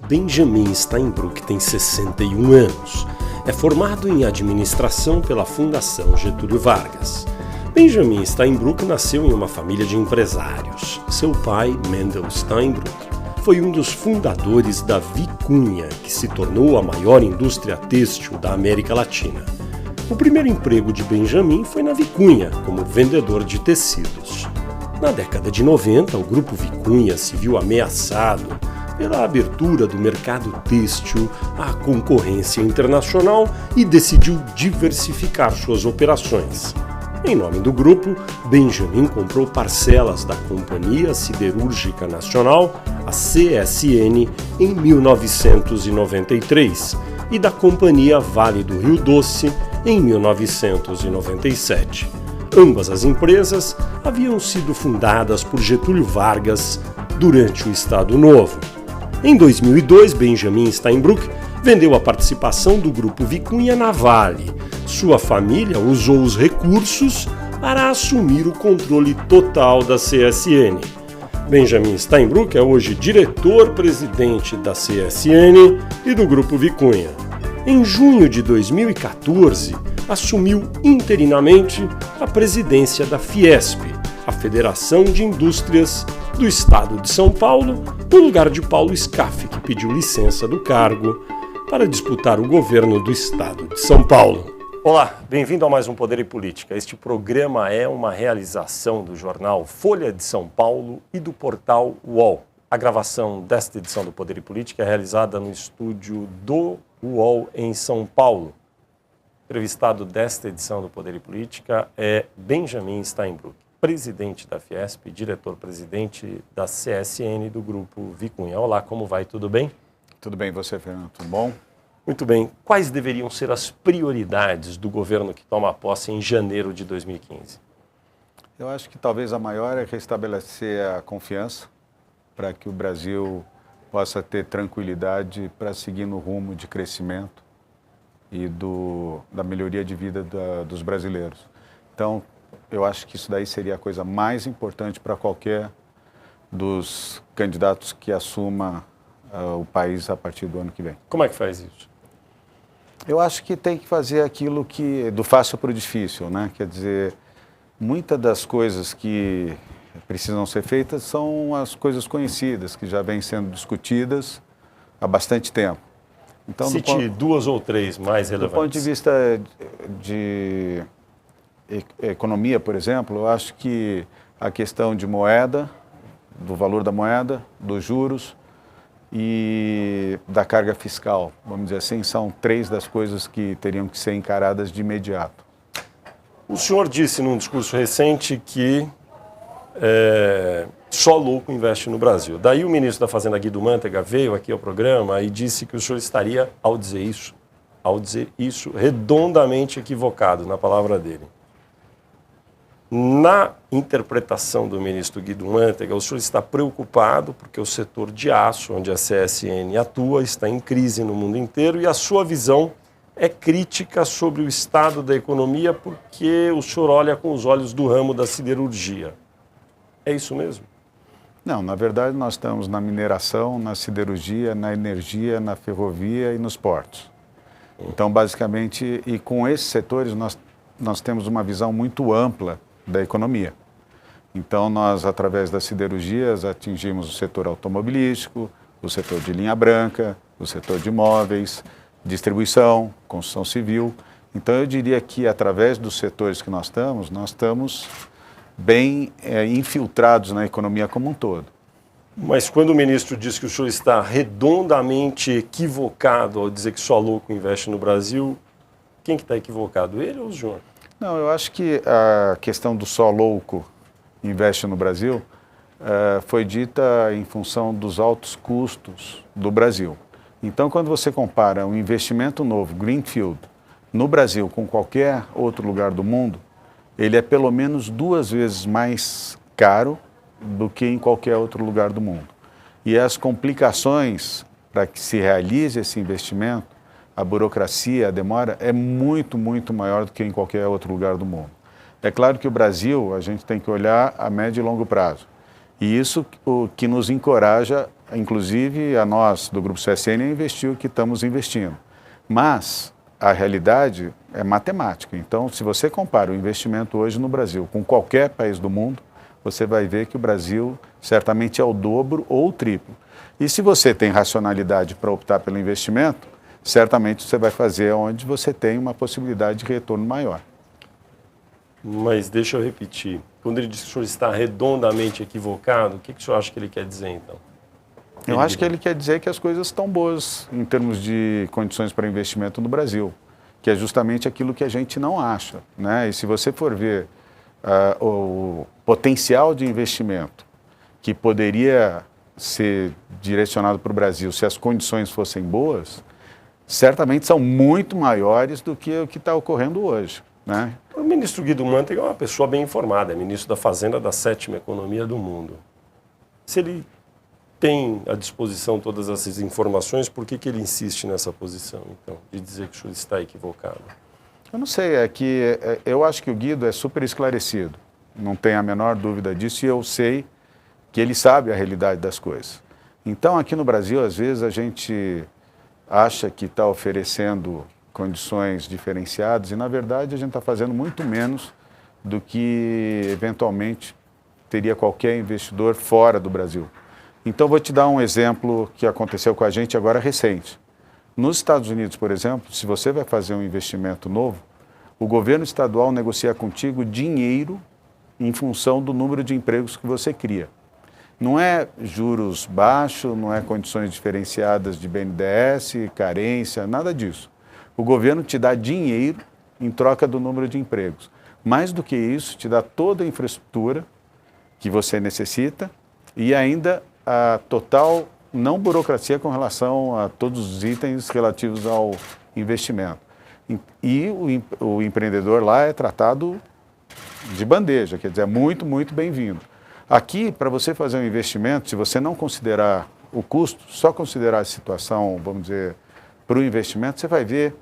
Benjamin Steinbrück tem 61 anos. É formado em administração pela Fundação Getúlio Vargas. Benjamin Steinbrück nasceu em uma família de empresários. Seu pai, Mendel Steinbrück, foi um dos fundadores da Vicunha, que se tornou a maior indústria têxtil da América Latina. O primeiro emprego de Benjamin foi na Vicunha, como vendedor de tecidos. Na década de 90, o grupo Vicunha se viu ameaçado pela abertura do mercado têxtil à concorrência internacional e decidiu diversificar suas operações. Em nome do grupo, Benjamin comprou parcelas da Companhia Siderúrgica Nacional, a CSN, em 1993 e da Companhia Vale do Rio Doce, em 1997. Ambas as empresas haviam sido fundadas por Getúlio Vargas durante o Estado Novo. Em 2002, Benjamin Steinbrück vendeu a participação do grupo Vicunha na Vale. Sua família usou os recursos para assumir o controle total da CSN. Benjamin Steinbrück é hoje diretor-presidente da CSN e do grupo Vicunha. Em junho de 2014, assumiu interinamente a presidência da Fiesp, a Federação de Indústrias do Estado de São Paulo, no lugar de Paulo Scaff, que pediu licença do cargo para disputar o governo do Estado de São Paulo. Olá, bem-vindo a mais um Poder e Política. Este programa é uma realização do jornal Folha de São Paulo e do portal UOL. A gravação desta edição do Poder e Política é realizada no estúdio do UOL em São Paulo. O entrevistado desta edição do Poder e Política é Benjamin Steinbrück, presidente da Fiesp, diretor-presidente da CSN do grupo Vicunha. Olá, como vai? Tudo bem? Tudo bem, você, Fernando? Tudo bom? Muito bem. Quais deveriam ser as prioridades do governo que toma posse em janeiro de 2015? Eu acho que talvez a maior é restabelecer a confiança para que o Brasil possa ter tranquilidade para seguir no rumo de crescimento e da melhoria de vida dos brasileiros. Então, eu acho que isso daí seria a coisa mais importante para qualquer dos candidatos que assuma o país a partir do ano que vem. Como é que faz isso? Eu acho que tem que fazer aquilo que do fácil para o difícil, né? Quer dizer, muitas das coisas que precisam ser feitas são as coisas conhecidas, que já vêm sendo discutidas há bastante tempo. Então, cite duas ou três mais relevantes. Do ponto de vista de economia, por exemplo, eu acho que a questão de moeda, do valor da moeda, dos juros e da carga fiscal, vamos dizer assim, são três das coisas que teriam que ser encaradas de imediato. O senhor disse num discurso recente que só louco investe no Brasil. Daí o ministro da Fazenda, Guido Mantega, veio aqui ao programa e disse que o senhor estaria, ao dizer isso, redondamente equivocado, na palavra dele. Na interpretação do ministro Guido Mantega, o senhor está preocupado porque o setor de aço, onde a CSN atua, está em crise no mundo inteiro e a sua visão é crítica sobre o estado da economia porque o senhor olha com os olhos do ramo da siderurgia. É isso mesmo? Não, na verdade nós estamos na mineração, na siderurgia, na energia, na ferrovia e nos portos. Então, basicamente, e com esses setores nós temos uma visão muito ampla da economia. Então, nós, através das siderurgias, atingimos o setor automobilístico, o setor de linha branca, o setor de imóveis, distribuição, construção civil. Então, eu diria que, através dos setores que nós estamos bem infiltrados na economia como um todo. Mas quando o ministro diz que o senhor está redondamente equivocado ao dizer que só louco investe no Brasil, quem que está equivocado, ele ou o senhor? Não, eu acho que a questão do só louco investe no Brasil foi dita em função dos altos custos do Brasil. Então, quando você compara um investimento novo, Greenfield, no Brasil com qualquer outro lugar do mundo, ele é pelo menos 2 vezes mais caro do que em qualquer outro lugar do mundo. E as complicações para que se realize esse investimento, a burocracia, a demora, é muito, muito maior do que em qualquer outro lugar do mundo. É claro que o Brasil, a gente tem que olhar a médio e longo prazo. E isso o que nos encoraja inclusive a nós do Grupo CSN investiu o que estamos investindo. Mas a realidade é matemática. Então, se você compara o investimento hoje no Brasil com qualquer país do mundo, você vai ver que o Brasil certamente é o dobro ou o triplo. E se você tem racionalidade para optar pelo investimento, certamente você vai fazer onde você tem uma possibilidade de retorno maior. Mas deixa eu repetir. Quando ele diz que o senhor está redondamente equivocado, o que o senhor acha que ele quer dizer, então? Eu acho que ele quer dizer que as coisas estão boas em termos de condições para investimento no Brasil, que é justamente aquilo que a gente não acha, né? E se você for ver o potencial de investimento que poderia ser direcionado para o Brasil se as condições fossem boas, certamente são muito maiores do que o que está ocorrendo hoje, né? O ministro Guido Mantega é uma pessoa bem informada, é ministro da Fazenda da 7ª economia do mundo. Se ele tem à disposição todas essas informações, por que ele insiste nessa posição, então, de dizer que o senhor está equivocado? Eu não sei, eu acho que o Guido é super esclarecido, não tenho a menor dúvida disso, e eu sei que ele sabe a realidade das coisas. Então, aqui no Brasil, às vezes, a gente acha que está oferecendo condições diferenciadas e, na verdade, a gente está fazendo muito menos do que, eventualmente, teria qualquer investidor fora do Brasil. Então, vou te dar um exemplo que aconteceu com a gente agora recente. Nos Estados Unidos, por exemplo, se você vai fazer um investimento novo, o governo estadual negocia contigo dinheiro em função do número de empregos que você cria. Não é juros baixos, não é condições diferenciadas de BNDES, carência, nada disso. O governo te dá dinheiro em troca do número de empregos. Mais do que isso, te dá toda a infraestrutura que você necessita e ainda a total não burocracia com relação a todos os itens relativos ao investimento. E o empreendedor lá é tratado de bandeja, quer dizer, é muito, muito bem-vindo. Aqui, para você fazer um investimento, se você não considerar o custo, só considerar a situação, vamos dizer, para o investimento, você vai ver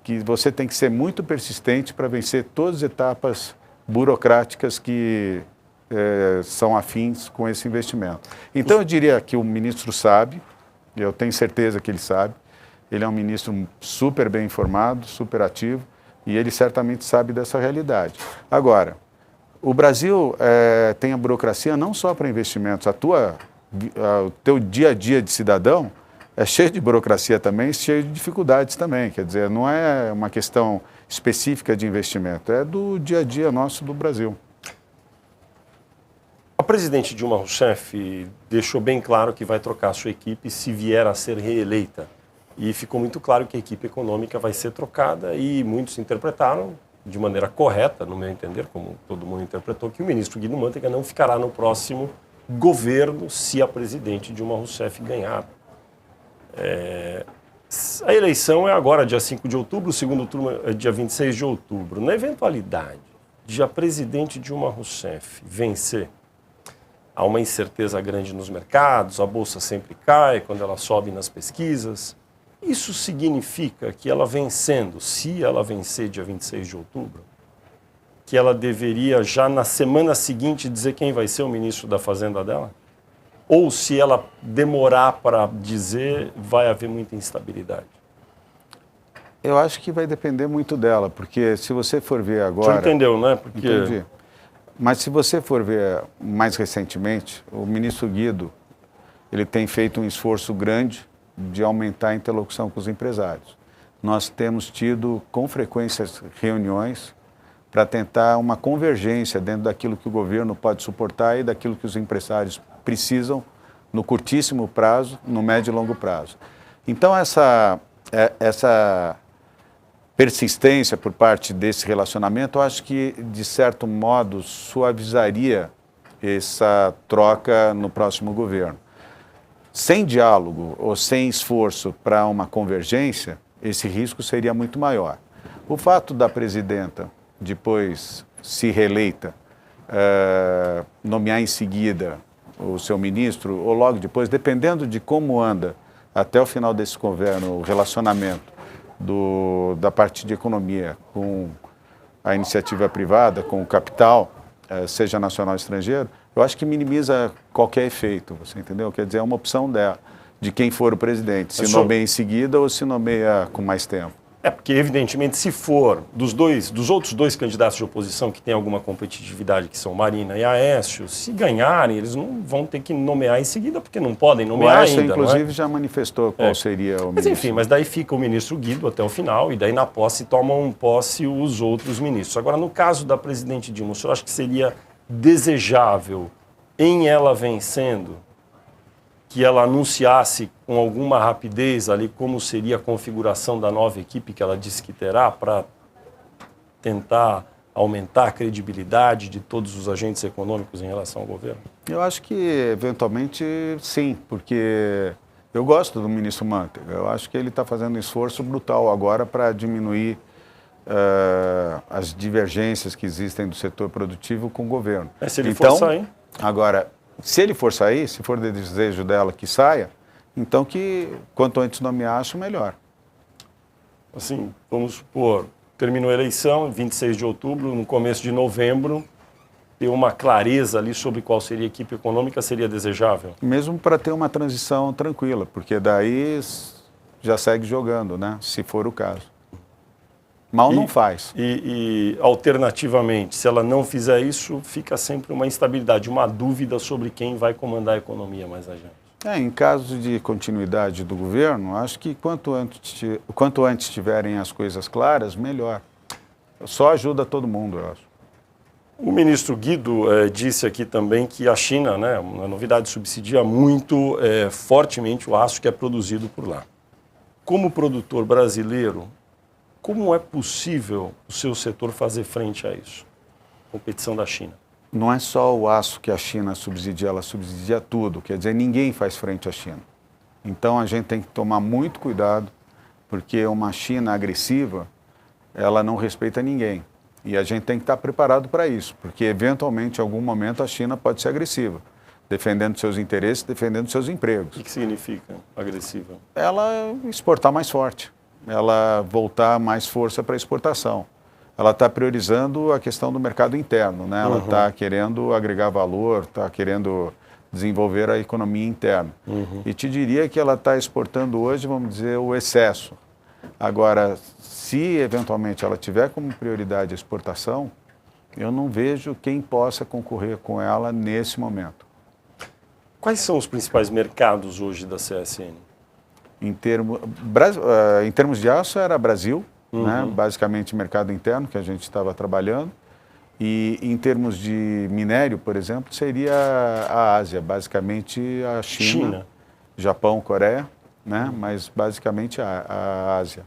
que você tem que ser muito persistente para vencer todas as etapas burocráticas que são afins com esse investimento. Então, eu diria que o ministro sabe, eu tenho certeza que ele sabe, ele é um ministro super bem informado, super ativo, e ele certamente sabe dessa realidade. Agora, o Brasil tem a burocracia não só para investimentos, o teu dia a dia de cidadão é cheio de burocracia também, cheio de dificuldades também, quer dizer, não é uma questão específica de investimento, é do dia a dia nosso do Brasil. A presidente Dilma Rousseff deixou bem claro que vai trocar a sua equipe se vier a ser reeleita. E ficou muito claro que a equipe econômica vai ser trocada e muitos interpretaram, de maneira correta, no meu entender, como todo mundo interpretou, que o ministro Guido Mantega não ficará no próximo governo se a presidente Dilma Rousseff ganhar. A eleição é agora, dia 5 de outubro, o segundo turno é dia 26 de outubro. Na eventualidade de a presidente Dilma Rousseff vencer, há uma incerteza grande nos mercados, a bolsa sempre cai quando ela sobe nas pesquisas. Isso significa que ela vencendo, se ela vencer dia 26 de outubro, que ela deveria já na semana seguinte dizer quem vai ser o ministro da Fazenda dela? Ou se ela demorar para dizer, vai haver muita instabilidade? Eu acho que vai depender muito dela, porque se você for ver agora... Você entendeu, né? Porque... Entendi. Mas se você for ver mais recentemente, o ministro Guido, ele tem feito um esforço grande de aumentar a interlocução com os empresários. Nós temos tido com frequência reuniões para tentar uma convergência dentro daquilo que o governo pode suportar e daquilo que os empresários precisam no curtíssimo prazo, no médio e longo prazo. Então, essa persistência por parte desse relacionamento, eu acho que, de certo modo, suavizaria essa troca no próximo governo. Sem diálogo ou sem esforço para uma convergência, esse risco seria muito maior. O fato da presidenta, depois se reeleita, nomear em seguida o seu ministro, ou logo depois, dependendo de como anda até o final desse governo o relacionamento da parte de economia com a iniciativa privada, com o capital, seja nacional ou estrangeiro, eu acho que minimiza qualquer efeito, você entendeu? Quer dizer, é uma opção dela, de quem for o presidente, se nomeia em seguida ou se nomeia com mais tempo. Porque evidentemente se for dos outros dois candidatos de oposição que têm alguma competitividade, que são Marina e Aécio, se ganharem, eles não vão ter que nomear em seguida, porque não podem nomear Aécio, ainda. inclusive, já manifestou qual seria o ministro. Mas enfim, mas daí fica o ministro Guido até o final, e daí na posse tomam posse os outros ministros. Agora, no caso da presidente Dilma, o senhor acha que seria desejável, em ela vencendo, que ela anunciasse com alguma rapidez ali como seria a configuração da nova equipe que ela disse que terá para tentar aumentar a credibilidade de todos os agentes econômicos em relação ao governo? Eu acho que, eventualmente, sim, porque eu gosto do ministro Mantega. Eu acho que ele está fazendo um esforço brutal agora para diminuir as divergências que existem do setor produtivo com o governo. Se ele for sair. Agora, se ele for sair, se for de desejo dela que saia, então que quanto antes nomear, acho melhor. Assim, vamos supor, terminou a eleição, 26 de outubro, no começo de novembro, ter uma clareza ali sobre qual seria a equipe econômica seria desejável? Mesmo para ter uma transição tranquila, porque daí já segue jogando, né? Se for o caso. Mal não faz. E alternativamente, se ela não fizer isso, fica sempre uma instabilidade, uma dúvida sobre quem vai comandar a economia mais adiante. Em caso de continuidade do governo, acho que quanto antes tiverem as coisas claras, melhor. Só ajuda todo mundo, eu acho. O ministro Guido disse aqui também que a China, né, uma novidade, subsidia muito fortemente o aço que é produzido por lá. Como produtor brasileiro, como é possível o seu setor fazer frente a isso? Competição da China. Não é só o aço que a China subsidia, ela subsidia tudo. Quer dizer, ninguém faz frente à China. Então a gente tem que tomar muito cuidado, porque uma China agressiva, ela não respeita ninguém. E a gente tem que estar preparado para isso, porque eventualmente, em algum momento, a China pode ser agressiva, defendendo seus interesses, defendendo seus empregos. O que significa agressiva? Ela exportar mais forte, ela voltar mais força para a exportação. Ela está priorizando a questão do mercado interno, né? Ela está querendo agregar valor, está querendo desenvolver a economia interna. E te diria que ela está exportando hoje, vamos dizer, o excesso. Agora, se eventualmente ela tiver como prioridade a exportação, eu não vejo quem possa concorrer com ela nesse momento. Quais são os principais mercados hoje da CSN? Em termos de aço era Brasil, né? Basicamente mercado interno que a gente estava trabalhando. E em termos de minério, por exemplo, seria a Ásia, basicamente a China. Japão, Coreia, né? Mas basicamente a Ásia.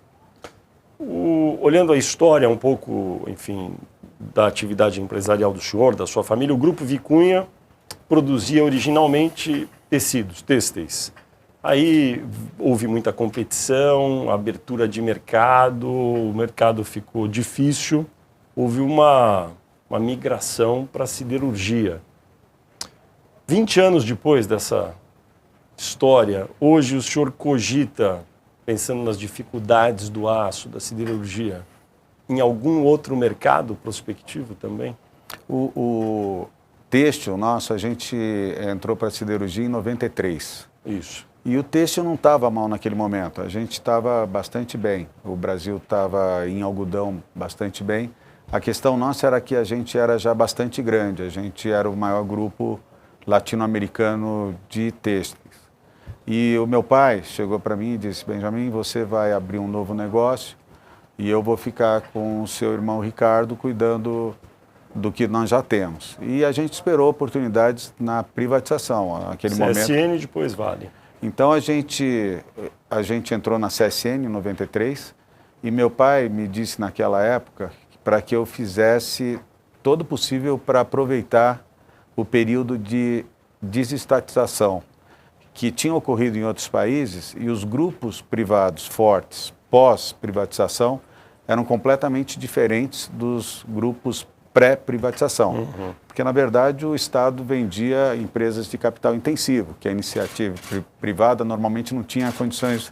Olhando a história um pouco, enfim, da atividade empresarial do senhor, da sua família, o Grupo Vicunha produzia originalmente tecidos, têxteis. Aí houve muita competição, abertura de mercado, o mercado ficou difícil, houve uma migração para a siderurgia. 20 anos depois dessa história, hoje o senhor cogita, pensando nas dificuldades do aço, da siderurgia, em algum outro mercado prospectivo também? O têxtil nosso, a gente entrou para a siderurgia em 93. Isso. E o têxtil não estava mal naquele momento, a gente estava bastante bem. O Brasil estava em algodão bastante bem. A questão nossa era que a gente era já bastante grande, a gente era o maior grupo latino-americano de têxteis. E o meu pai chegou para mim e disse: Benjamin, você vai abrir um novo negócio e eu vou ficar com o seu irmão Ricardo cuidando do que nós já temos. E a gente esperou oportunidades na privatização, naquele momento. CSN, depois Vale. Então a gente entrou na CSN em 93 e meu pai me disse naquela época para que eu fizesse todo o possível para aproveitar o período de desestatização que tinha ocorrido em outros países e os grupos privados fortes pós-privatização eram completamente diferentes dos grupos pré-privatização. Porque, na verdade, o Estado vendia empresas de capital intensivo, que a iniciativa privada normalmente não tinha condições.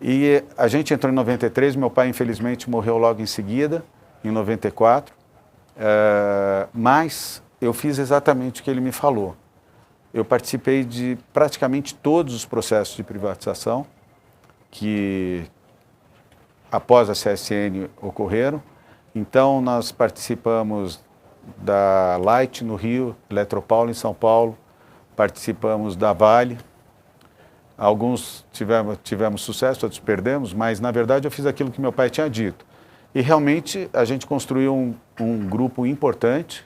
E a gente entrou em 93, meu pai, infelizmente, morreu logo em seguida, em 94. Mas eu fiz exatamente o que ele me falou. Eu participei de praticamente todos os processos de privatização que, após a CSN, ocorreram. Então, nós participamos da Light no Rio, Eletropaulo em São Paulo, participamos da Vale. Alguns tivemos sucesso, outros perdemos, mas, na verdade, eu fiz aquilo que meu pai tinha dito. E, realmente, a gente construiu um grupo importante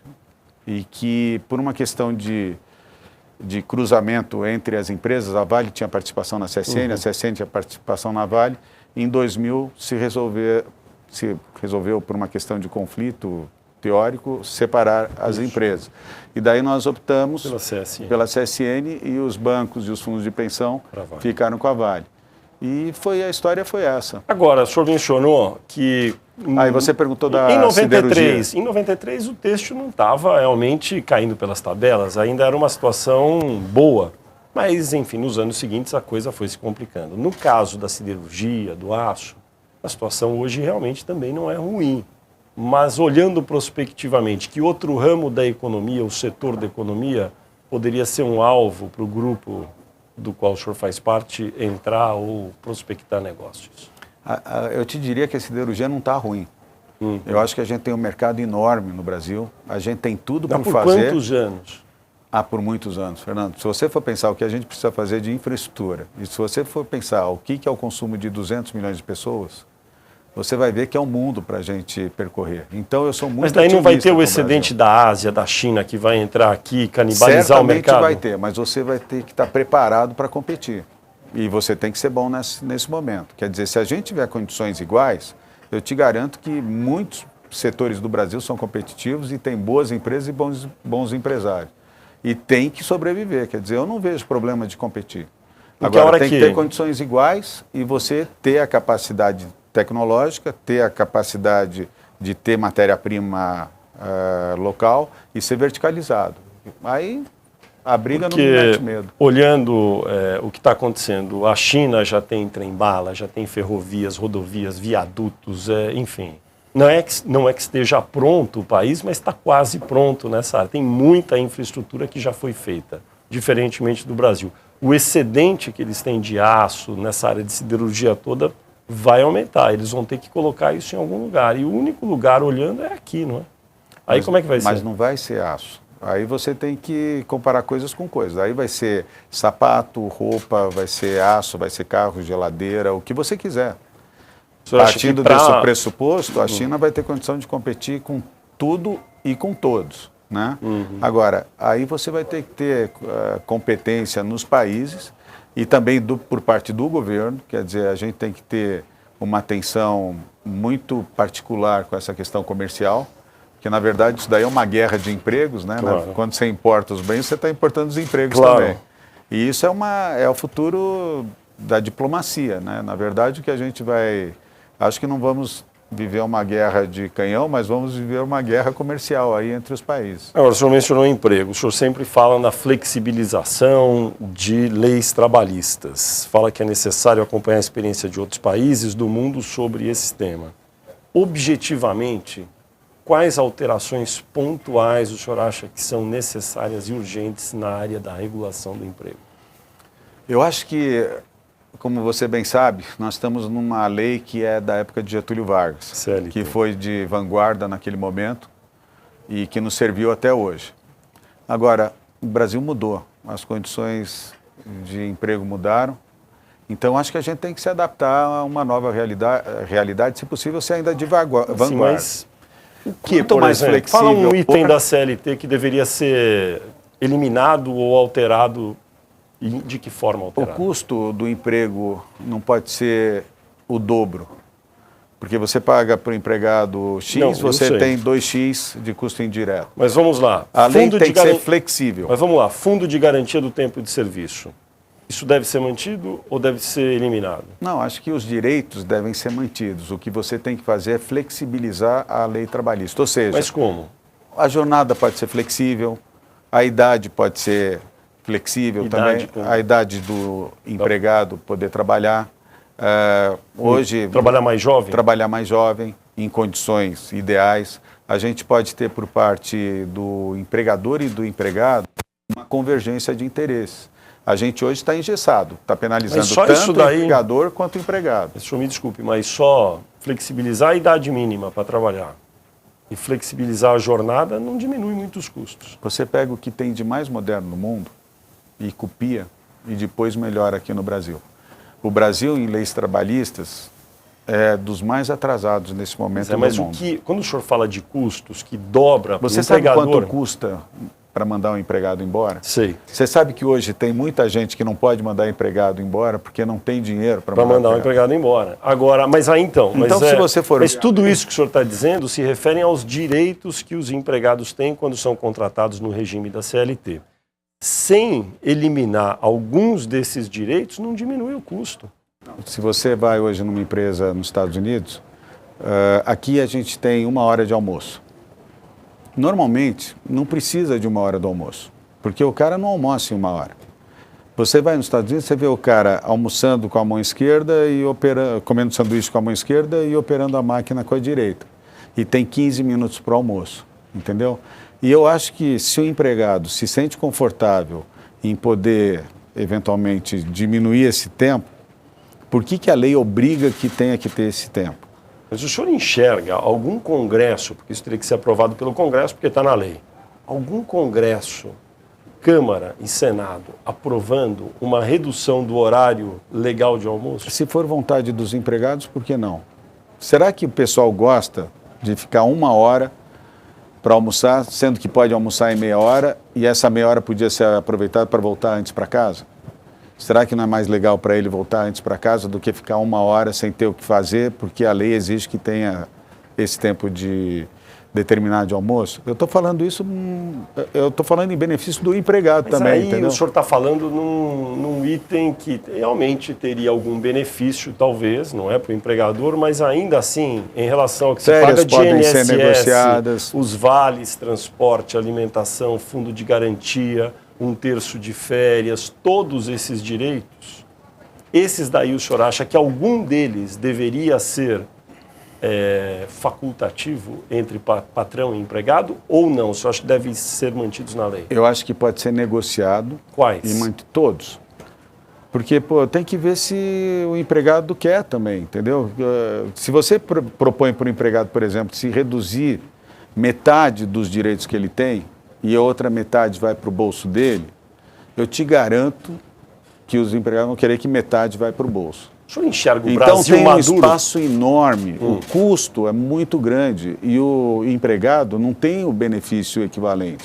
e que, por uma questão de cruzamento entre as empresas, a Vale tinha participação na CSN, a CSN tinha participação na Vale. Em 2000, se resolveu, por uma questão de conflito teórico, separar as empresas. E daí nós optamos pela CSN e os bancos e os fundos de pensão ficaram com a Vale. E a história foi essa. Agora, o senhor mencionou que... Aí você perguntou da siderurgia. Em 93 o têxtil não estava realmente caindo pelas tabelas, ainda era uma situação boa. Mas, enfim, nos anos seguintes a coisa foi se complicando. No caso da siderurgia, do aço, a situação hoje realmente também não é ruim. Mas olhando prospectivamente, que outro ramo da economia, o setor da economia, poderia ser um alvo para o grupo do qual o senhor faz parte entrar ou prospectar negócios? Eu te diria que a siderurgia não está ruim. Eu acho que a gente tem um mercado enorme no Brasil, a gente tem tudo por fazer. Por quantos anos? Por muitos anos, Fernando. Se você for pensar o que a gente precisa fazer de infraestrutura, e se você for pensar o que é o consumo de 200 milhões de pessoas, você vai ver que é um mundo para a gente percorrer. Então eu sou muito otimista. Mas daí não vai ter o excedente da Ásia, da China, que vai entrar aqui e canibalizar o mercado? Certamente vai ter, mas você vai ter que estar preparado para competir. E você tem que ser bom nesse momento. Quer dizer, se a gente tiver condições iguais, eu te garanto que muitos setores do Brasil são competitivos e tem boas empresas e bons empresários. E tem que sobreviver. Quer dizer, eu não vejo problema de competir. Agora, tem que ter condições iguais e você ter a capacidade tecnológica, ter a capacidade de ter matéria-prima local e ser verticalizado. Aí a briga não mete medo. Olhando o que está acontecendo, a China já tem trem-bala, já tem ferrovias, rodovias, viadutos, enfim. Não é que esteja pronto o país, mas está quase pronto nessa área. Tem muita infraestrutura que já foi feita, diferentemente do Brasil. O excedente que eles têm de aço nessa área de siderurgia toda vai aumentar. Eles vão ter que colocar isso em algum lugar. E o único lugar olhando é aqui, não é? Aí como é que vai ser? Mas não vai ser aço. Aí você tem que comparar coisas com coisas. Aí vai ser sapato, roupa, vai ser aço, vai ser carro, geladeira, o que você quiser. Partindo desse pressuposto, a China vai ter condição de competir com tudo e com todos, né? Agora, aí você vai ter que ter competência nos países e também por parte do governo, quer dizer, a gente tem que ter uma atenção muito particular com essa questão comercial, que na verdade isso daí é uma guerra de empregos, né? Claro. Quando você importa os bens, você está importando os empregos também. E isso é o futuro da diplomacia, né? Na verdade, o que a gente vai... Acho que não vamos viver uma guerra de canhão, mas vamos viver uma guerra comercial aí entre os países. Agora, o senhor mencionou emprego. O senhor sempre fala na flexibilização de leis trabalhistas. Fala que é necessário acompanhar a experiência de outros países do mundo sobre esse tema. Objetivamente, quais alterações pontuais o senhor acha que são necessárias e urgentes na área da regulação do emprego? Eu acho que, como você bem sabe, nós estamos numa lei que é da época de Getúlio Vargas, CLT. Que foi de vanguarda naquele momento e que nos serviu até hoje. Agora, o Brasil mudou, as condições de emprego mudaram, então acho que a gente tem que se adaptar a uma nova realidade, se possível, ser ainda de vanguarda. Sim, mas Quanto mais flexível... Fala um item da CLT que deveria ser eliminado ou alterado. E de que forma alterar? O custo do emprego não pode ser o dobro. Porque você paga para o empregado X, não, você tem 2X de custo indireto. Mas vamos lá. A lei tem que ser flexível. Mas vamos lá. Fundo de garantia do tempo de serviço. Isso deve ser mantido ou deve ser eliminado? Não, acho que os direitos devem ser mantidos. O que você tem que fazer é flexibilizar a lei trabalhista. Ou seja... Mas como? A jornada pode ser flexível, a idade pode ser... flexível também, a idade do empregado poder trabalhar. Hoje... Trabalhar mais jovem? Trabalhar mais jovem, em condições ideais. a gente pode ter por parte do empregador e do empregado uma convergência de interesses. A gente hoje está engessado, está penalizando tanto o empregador quanto o empregado. Senhor, me desculpe, mas só flexibilizar a idade mínima para trabalhar e flexibilizar a jornada não diminui muito os custos. Você pega o que tem de mais moderno no mundo e copia e depois melhora aqui no Brasil. O Brasil, em leis trabalhistas, é dos mais atrasados nesse momento no mundo. Mas quando o senhor fala de custos que dobra para o empregador... Você sabe quanto custa para mandar um empregado embora? Sei. Você sabe que hoje tem muita gente que não pode mandar empregado embora porque não tem dinheiro para mandar um empregado embora. Agora, mas aí então... se você for... Mas tudo isso que o senhor está dizendo se referem aos direitos que os empregados têm quando são contratados no regime da CLT. Sem eliminar alguns desses direitos, não diminui o custo. Se você vai hoje numa empresa nos Estados Unidos, aqui a gente tem 1 hora de almoço. Normalmente, não precisa de 1 hora do almoço, porque o cara não almoça em 1 hora. Você vai nos Estados Unidos, você vê o cara almoçando com a mão esquerda e comendo sanduíche com a mão esquerda e operando a máquina com a direita. E tem 15 minutos para o almoço, entendeu? E eu acho que se o empregado se sente confortável em poder, eventualmente, diminuir esse tempo, por que a lei obriga que tenha que ter esse tempo? Mas o senhor enxerga algum congresso, porque isso teria que ser aprovado pelo Congresso, porque está na lei, algum congresso, Câmara e Senado, aprovando uma redução do horário legal de almoço? Se for vontade dos empregados, por que não? Será que o pessoal gosta de ficar 1 hora para almoçar, sendo que pode almoçar em meia hora e essa meia hora podia ser aproveitada para voltar antes para casa? Será que não é mais legal para ele voltar antes para casa do que ficar 1 hora sem ter o que fazer, porque a lei exige que tenha esse tempo determinado de almoço? Eu estou falando isso, eu estou falando em benefício do empregado. Mas também, aí entendeu? O senhor está falando num item que realmente teria algum benefício, talvez, não é para o empregador, mas ainda assim, em relação ao que você paga de INSS, os vales, transporte, alimentação, fundo de garantia, 1/3 de férias, todos esses direitos, esses daí o senhor acha que algum deles deveria ser facultativo entre patrão e empregado ou não? O senhor acha que devem ser mantidos na lei? Eu acho que pode ser negociado. Quais? E todos. Porque tem que ver se o empregado quer também, entendeu? Se você propõe para o empregado, por exemplo, se reduzir metade dos direitos que ele tem, e a outra metade vai para o bolso dele, eu te garanto que os empregados vão querer que metade vai para o bolso. O senhor enxerga o Brasil então tem maduro? Um espaço enorme, o custo é muito grande e o empregado não tem o benefício equivalente.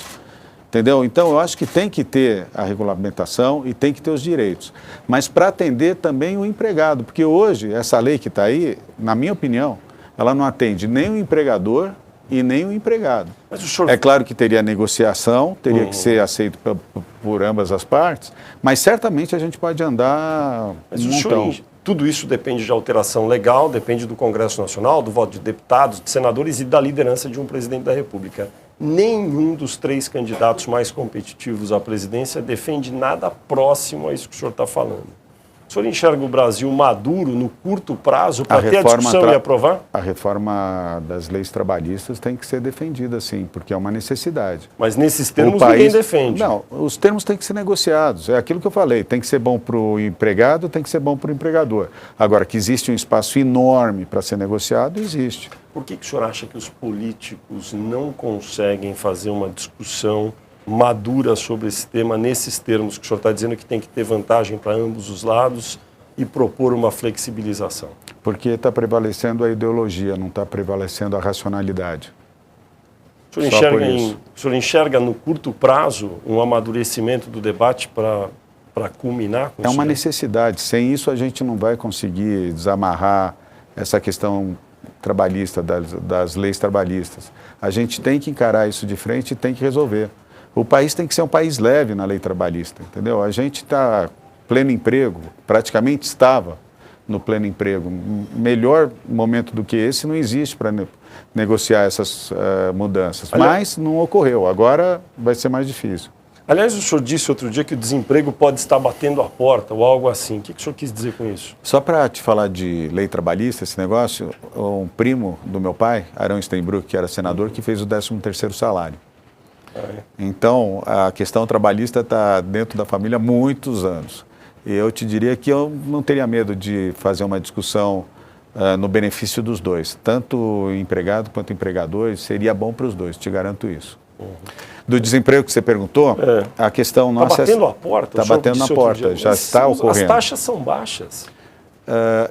Entendeu? Então eu acho que tem que ter a regulamentação e tem que ter os direitos. Mas para atender também o empregado, porque hoje essa lei que está aí, na minha opinião, ela não atende nem o empregador e nem o empregado. Mas o senhor... É claro que teria negociação, teria que ser aceito por ambas as partes, mas certamente a gente pode andar um montão. Tudo isso depende de alteração legal, depende do Congresso Nacional, do voto de deputados, de senadores e da liderança de um presidente da República. Nenhum dos 3 candidatos mais competitivos à presidência defende nada próximo a isso que o senhor está falando. O senhor enxerga o Brasil maduro no curto prazo para ter a discussão e aprovar? A reforma das leis trabalhistas tem que ser defendida, sim, porque é uma necessidade. Mas nesses termos ninguém defende. Não, os termos têm que ser negociados. É aquilo que eu falei, tem que ser bom para o empregado, tem que ser bom para o empregador. Agora, que existe um espaço enorme para ser negociado, existe. Por que o senhor acha que os políticos não conseguem fazer uma discussão madura sobre esse tema, nesses termos que o senhor está dizendo que tem que ter vantagem para ambos os lados e propor uma flexibilização? Porque está prevalecendo a ideologia, não está prevalecendo a racionalidade. O senhor enxerga no curto prazo um amadurecimento do debate para culminar com isso? É uma necessidade. Sem isso a gente não vai conseguir desamarrar essa questão trabalhista, das leis trabalhistas. A gente tem que encarar isso de frente e tem que resolver. O país tem que ser um país leve na lei trabalhista, entendeu? A gente está pleno emprego, praticamente estava no pleno emprego. Melhor momento do que esse não existe para negociar essas mudanças, mas não ocorreu. Agora vai ser mais difícil. Aliás, o senhor disse outro dia que o desemprego pode estar batendo a porta ou algo assim. O que o senhor quis dizer com isso? Só para te falar de lei trabalhista, esse negócio, um primo do meu pai, Arão Steinbrück, que era senador, que fez o 13º salário. Então, a questão trabalhista está dentro da família há muitos anos. E eu te diria que eu não teria medo de fazer uma discussão no benefício dos dois. Tanto empregado quanto empregador, seria bom para os dois, te garanto isso. Do desemprego que você perguntou, a questão nossa... Está batendo a porta? Está batendo na porta, já está ocorrendo. As taxas são baixas.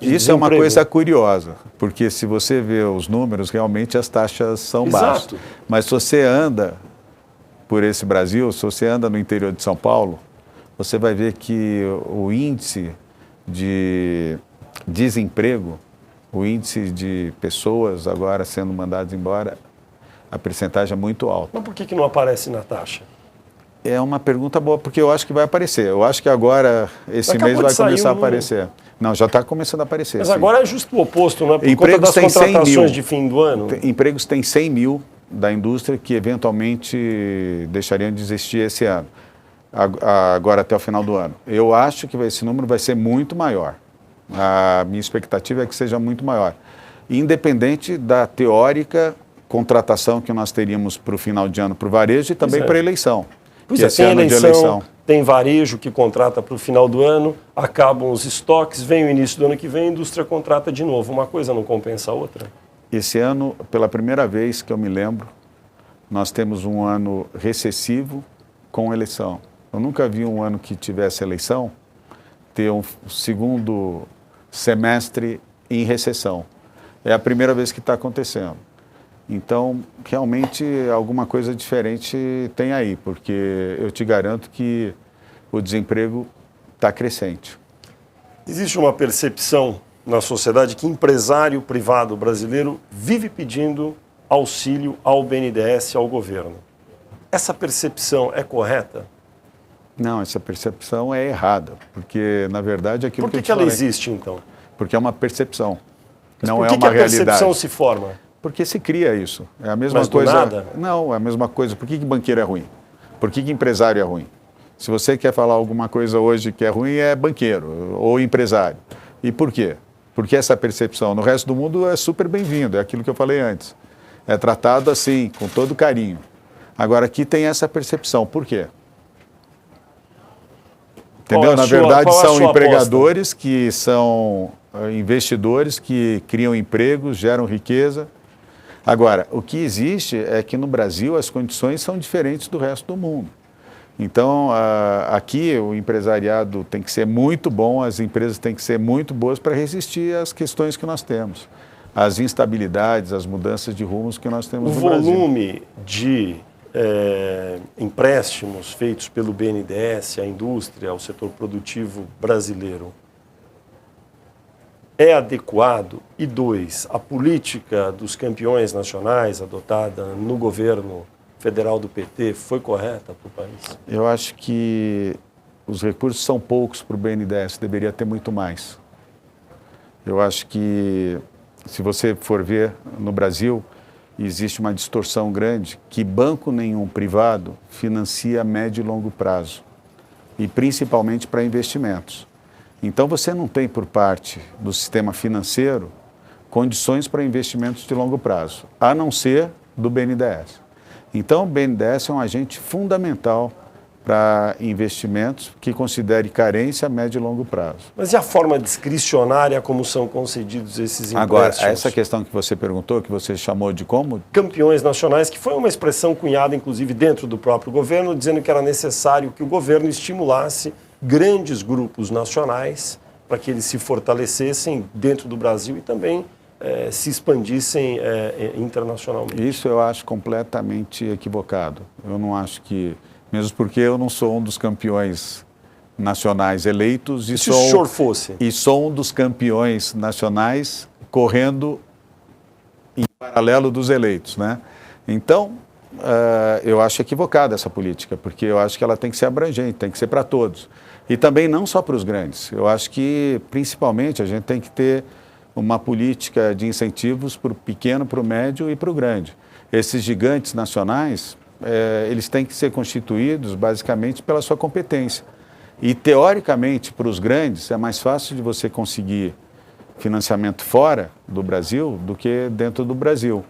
Isso é uma coisa curiosa, porque se você vê os números, realmente as taxas são baixas. Mas se você anda por esse Brasil, se você anda no interior de São Paulo, você vai ver que o índice de desemprego, o índice de pessoas agora sendo mandadas embora, a percentagem é muito alta. Mas por que não aparece na taxa? É uma pergunta boa, porque eu acho que vai aparecer. Eu acho que agora, esse mês, vai começar a aparecer. Não, já está começando a aparecer. Mas sim. agora é justo o oposto, não é? Por empregos conta das tem contratações de fim do ano? Empregos tem 100 mil da indústria que eventualmente deixariam de existir esse ano, agora até o final do ano. Eu acho que esse número vai ser muito maior. A minha expectativa é que seja muito maior. Independente da teórica contratação que nós teríamos para o final de ano para o varejo e também para a eleição. Pois é, tem eleição, tem varejo que contrata para o final do ano, acabam os estoques, vem o início do ano que vem, a indústria contrata de novo. Uma coisa não compensa a outra? Esse ano, pela primeira vez que eu me lembro, nós temos um ano recessivo com eleição. Eu nunca vi um ano que tivesse eleição ter um segundo semestre em recessão. É a primeira vez que está acontecendo. Então, realmente, alguma coisa diferente tem aí, porque eu te garanto que o desemprego está crescente. Existe uma percepção na sociedade que empresário privado brasileiro vive pedindo auxílio ao BNDES e ao governo. Essa percepção é correta? Não, essa percepção é errada, porque, na verdade, aquilo que ela existe, então? Porque é uma percepção, não é uma realidade. Por que a percepção se forma? Porque se cria isso. É a mesma Mas coisa. Do nada? Não, é a mesma coisa. Por que banqueiro é ruim? Por que empresário é ruim? Se você quer falar alguma coisa hoje que é ruim, é banqueiro ou empresário. E por quê? Porque essa percepção no resto do mundo é super bem-vindo, é aquilo que eu falei antes. É tratado assim, com todo carinho. Agora, aqui tem essa percepção. Por quê? Entendeu? Na verdade, são empregadores que são investidores que criam empregos, geram riqueza. Agora, o que existe é que no Brasil as condições são diferentes do resto do mundo. Então, aqui o empresariado tem que ser muito bom, as empresas têm que ser muito boas para resistir às questões que nós temos, às instabilidades, às mudanças de rumos que nós temos no Brasil. O volume de empréstimos feitos pelo BNDES à indústria, ao setor produtivo brasileiro, é adequado? E dois, a política dos campeões nacionais adotada no governo federal do PT foi correta para o país? Eu acho que os recursos são poucos para o BNDES, deveria ter muito mais. Eu acho que, se você for ver no Brasil, existe uma distorção grande que banco nenhum privado financia a médio e longo prazo, e principalmente para investimentos. Então, você não tem, por parte do sistema financeiro, condições para investimentos de longo prazo, a não ser do BNDES. Então, o BNDES é um agente fundamental para investimentos que considere carência a médio e longo prazo. Mas e a forma discricionária como são concedidos esses empréstimos? Agora, essa questão que você perguntou, que você chamou de como? Campeões nacionais, que foi uma expressão cunhada, inclusive, dentro do próprio governo, dizendo que era necessário que o governo estimulasse grandes grupos nacionais para que eles se fortalecessem dentro do Brasil e também se expandissem internacionalmente. Isso eu acho completamente equivocado. Eu não acho que... Mesmo porque eu não sou um dos campeões nacionais eleitos e se o senhor fosse? E sou um dos campeões nacionais correndo em paralelo dos eleitos, né? Então, eu acho equivocada essa política, porque eu acho que ela tem que ser abrangente, tem que ser para todos. E também não só para os grandes. Eu acho que, principalmente, a gente tem que ter uma política de incentivos para o pequeno, para o médio e para o grande. Esses gigantes nacionais, eles têm que ser constituídos basicamente pela sua competência. E, teoricamente, para os grandes, é mais fácil de você conseguir financiamento fora do Brasil do que dentro do Brasil.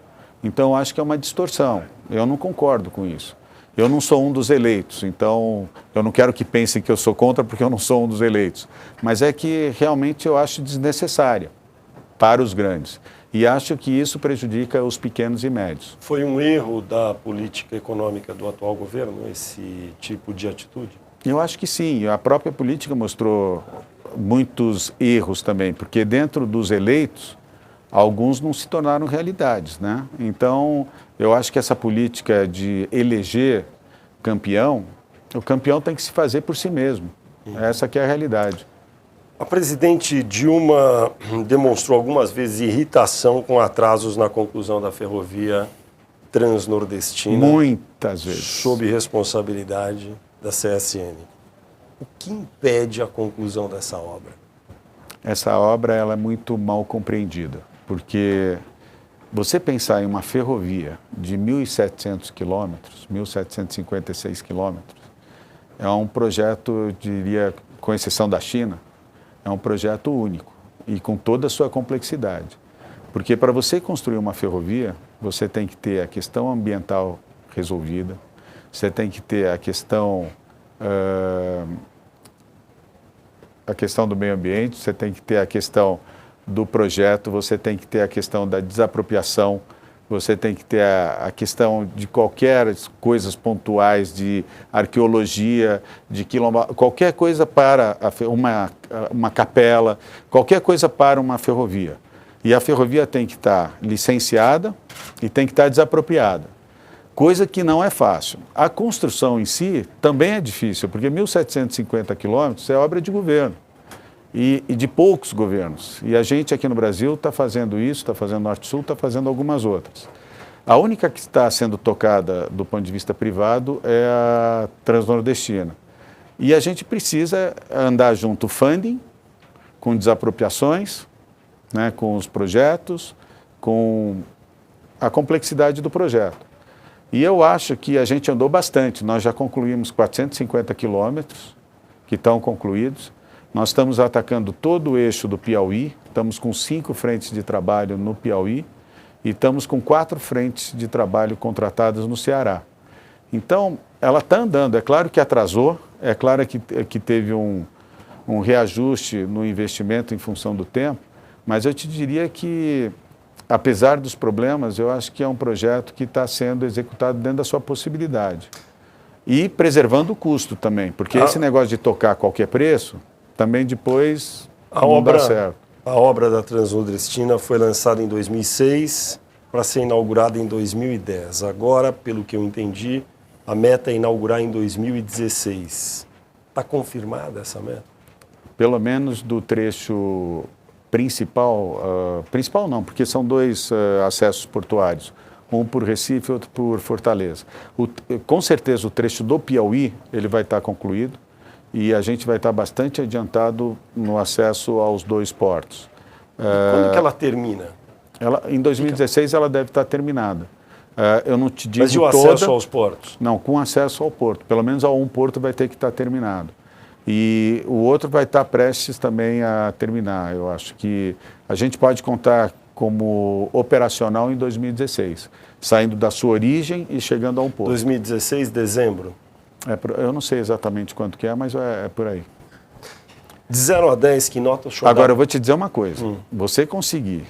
Então, acho que é uma distorção. Eu não concordo com isso. Eu não sou um dos eleitos, então eu não quero que pensem que eu sou contra porque eu não sou um dos eleitos. Mas é que realmente eu acho desnecessária para os grandes. E acho que isso prejudica os pequenos e médios. Foi um erro da política econômica do atual governo, esse tipo de atitude? Eu acho que sim. A própria política mostrou muitos erros também, porque dentro dos eleitos, alguns não se tornaram realidades, né? Então, eu acho que essa política de eleger campeão, o campeão tem que se fazer por si mesmo. Essa que é a realidade. A presidente Dilma demonstrou algumas vezes irritação com atrasos na conclusão da ferrovia transnordestina. Muitas vezes. Sob responsabilidade da CSN. O que impede a conclusão dessa obra? Essa obra ela é muito mal compreendida, porque você pensar em uma ferrovia de 1.700 quilômetros, 1.756 quilômetros, é um projeto, eu diria, com exceção da China, é um projeto único e com toda a sua complexidade. Porque para você construir uma ferrovia, você tem que ter a questão ambiental resolvida, você tem que ter a questão do meio ambiente, você tem que ter a questão do projeto, você tem que ter a questão da desapropriação, você tem que ter a questão de qualquer coisas pontuais de arqueologia, de quilombo, qualquer coisa para uma capela, qualquer coisa para uma ferrovia. E a ferrovia tem que estar licenciada e tem que estar desapropriada, coisa que não é fácil. A construção em si também é difícil, porque 1.750 quilômetros é obra de governo. E de poucos governos. E a gente aqui no Brasil está fazendo isso, está fazendo Norte-Sul, está fazendo algumas outras. A única que está sendo tocada do ponto de vista privado é a Transnordestina. E a gente precisa andar junto o funding, com desapropriações, né, com os projetos, com a complexidade do projeto. E eu acho que a gente andou bastante. Nós já concluímos 450 quilômetros, que estão concluídos. Nós estamos atacando todo o eixo do Piauí, estamos com 5 frentes de trabalho no Piauí e estamos com 4 frentes de trabalho contratadas no Ceará. Então, ela está andando. É claro que atrasou, é claro que teve um reajuste no investimento em função do tempo, mas eu te diria que, apesar dos problemas, eu acho que é um projeto que está sendo executado dentro da sua possibilidade. E preservando o custo também, porque esse negócio de tocar a qualquer preço, também depois não dá certo. A obra da Transnordestina foi lançada em 2006 para ser inaugurada em 2010. Agora, pelo que eu entendi, a meta é inaugurar em 2016. Está confirmada essa meta? Pelo menos do trecho principal, principal não, porque são 2 acessos portuários, um por Recife e outro por Fortaleza. Com certeza o trecho do Piauí ele vai estar concluído. E a gente vai estar bastante adiantado no acesso aos 2 portos. Quando que ela termina? Em 2016 ela deve estar terminada. Eu não te digo Mas e o acesso aos portos? Não, com acesso ao porto. Pelo menos um porto vai ter que estar terminado. E o outro vai estar prestes também a terminar. Eu acho que a gente pode contar como operacional em 2016, saindo da sua origem e chegando a um porto. 2016, dezembro? Eu não sei exatamente quanto que é, mas é por aí. De 0 a 10, que nota o senhor dá? Agora, eu vou te dizer uma coisa. Você conseguir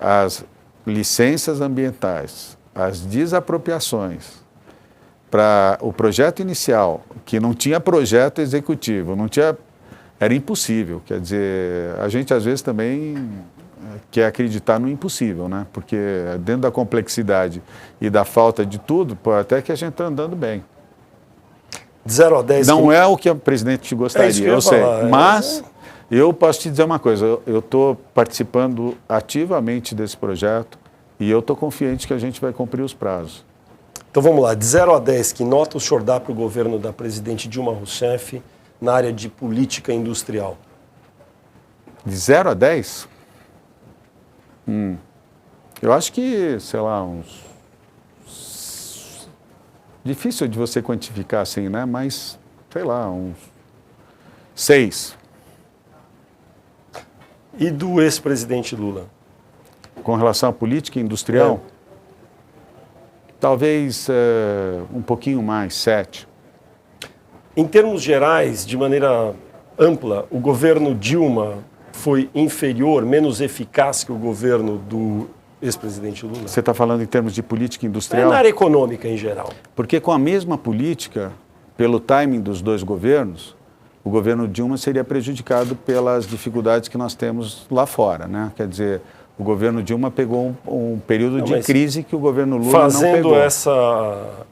as licenças ambientais, as desapropriações, para o projeto inicial, que não tinha projeto executivo, era impossível. Quer dizer, a gente às vezes também quer acreditar no impossível, né? Porque dentro da complexidade e da falta de tudo, até que a gente está andando bem. De 0 a 10... Não é o que o presidente gostaria, eu sei. Mas eu posso te dizer uma coisa, eu estou participando ativamente desse projeto e eu estou confiante que a gente vai cumprir os prazos. Então vamos lá, de 0 a 10, que nota o senhor dá para o governo da presidente Dilma Rousseff na área de política industrial? De 0 a 10? Eu acho que, sei lá, uns Difícil de você quantificar assim, né? Mas, sei lá, uns 6. E do ex-presidente Lula? Com relação à política industrial, talvez um pouquinho mais, 7. Em termos gerais, de maneira ampla, o governo Dilma foi inferior, menos eficaz que o governo do ex-presidente Lula? Você está falando em termos de política industrial? É na área econômica em geral. Porque com a mesma política, pelo timing dos dois governos, o governo Dilma seria prejudicado pelas dificuldades que nós temos lá fora, né? Quer dizer, o governo Dilma pegou um período de crise que o governo Lula não pegou. Fazendo essa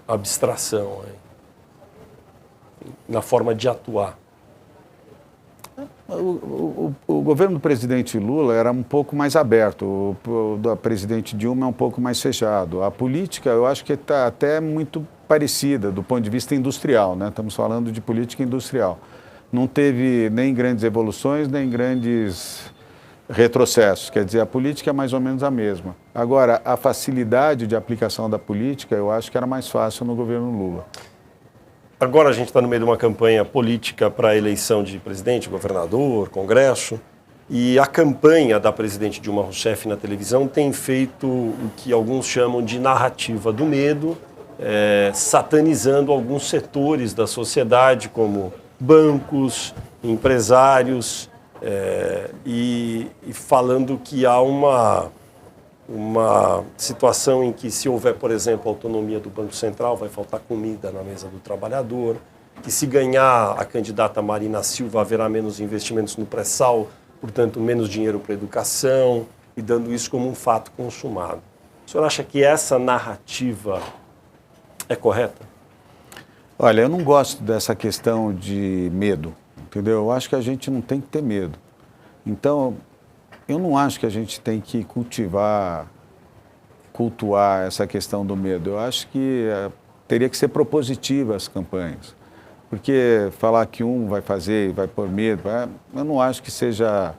abstração aí, na forma de atuar. O governo do presidente Lula era um pouco mais aberto, o da presidente Dilma é um pouco mais fechado. A política, eu acho que está até muito parecida do ponto de vista industrial, né? Estamos falando de política industrial. Não teve nem grandes evoluções, nem grandes retrocessos. Quer dizer, a política é mais ou menos a mesma. Agora, a facilidade de aplicação da política, eu acho que era mais fácil no governo Lula. Agora a gente está no meio de uma campanha política para a eleição de presidente, governador, congresso, e a campanha da presidente Dilma Rousseff na televisão tem feito o que alguns chamam de narrativa do medo, satanizando alguns setores da sociedade, como bancos, empresários, e falando que há uma situação em que, se houver, por exemplo, autonomia do Banco Central, vai faltar comida na mesa do trabalhador, que se ganhar a candidata Marina Silva, haverá menos investimentos no pré-sal, portanto, menos dinheiro para a educação, e dando isso como um fato consumado. O senhor acha que essa narrativa é correta? Olha, eu não gosto dessa questão de medo, entendeu? Eu acho que a gente não tem que ter medo. Então, eu não acho que a gente tem que cultuar essa questão do medo. Eu acho que teria que ser propositiva as campanhas. Porque falar que um vai fazer e vai pôr medo, eu não acho que seja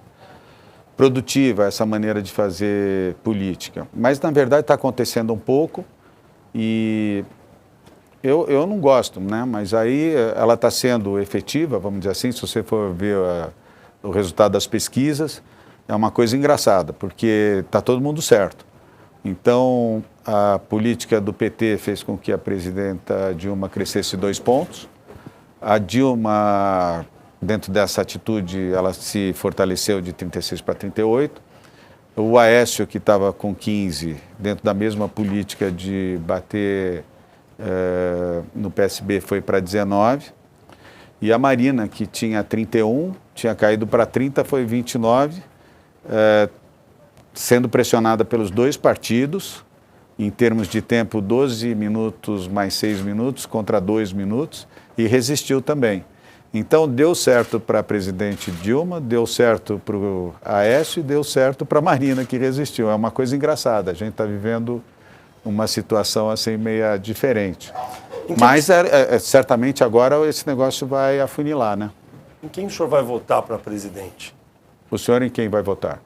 produtiva essa maneira de fazer política. Mas, na verdade, está acontecendo um pouco e eu não gosto, né? Mas aí ela está sendo efetiva, vamos dizer assim, se você for ver o resultado das pesquisas. É uma coisa engraçada, porque está todo mundo certo. Então, a política do PT fez com que a presidenta Dilma crescesse 2 pontos. A Dilma, dentro dessa atitude, ela se fortaleceu de 36 para 38. O Aécio, que estava com 15, dentro da mesma política de bater no PSB, foi para 19. E a Marina, que tinha 31, tinha caído para 30, foi 29. Sendo pressionada pelos 2 partidos, em termos de tempo 12 minutos mais 6 minutos contra 2 minutos, e resistiu também. Então deu certo para a presidente Dilma, deu certo para o Aécio e deu certo para a Marina, que resistiu. É uma coisa engraçada, a gente está vivendo uma situação assim meio diferente. Mas certamente agora esse negócio vai afunilar, né? Em quem o senhor vai votar para presidente? O senhor em quem vai votar?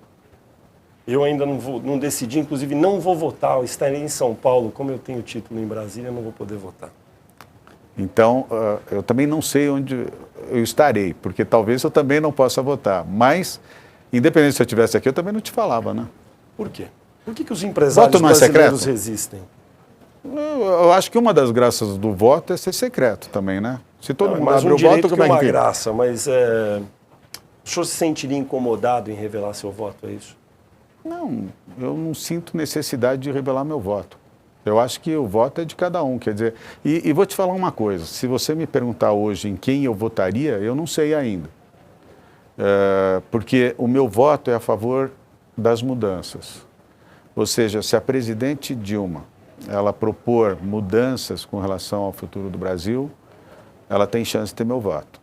Eu ainda não decidi, inclusive não vou votar. Eu estarei em São Paulo, como eu tenho título em Brasília, não vou poder votar. Então, eu também não sei onde eu estarei, porque talvez eu também não possa votar. Mas, independente se eu estivesse aqui, eu também não te falava, né? Por quê? Por que os empresários brasileiros resistem? Eu acho que uma das graças do voto é ser secreto também, né? Se todo mundo abre o voto, como é que uma graça, mas o senhor se sentiria incomodado em revelar seu voto, é isso? Não, eu não sinto necessidade de revelar meu voto. Eu acho que o voto é de cada um, quer dizer... E vou te falar uma coisa, se você me perguntar hoje em quem eu votaria, eu não sei ainda. Porque o meu voto é a favor das mudanças. Ou seja, se a presidente Dilma, ela propor mudanças com relação ao futuro do Brasil, ela tem chance de ter meu voto.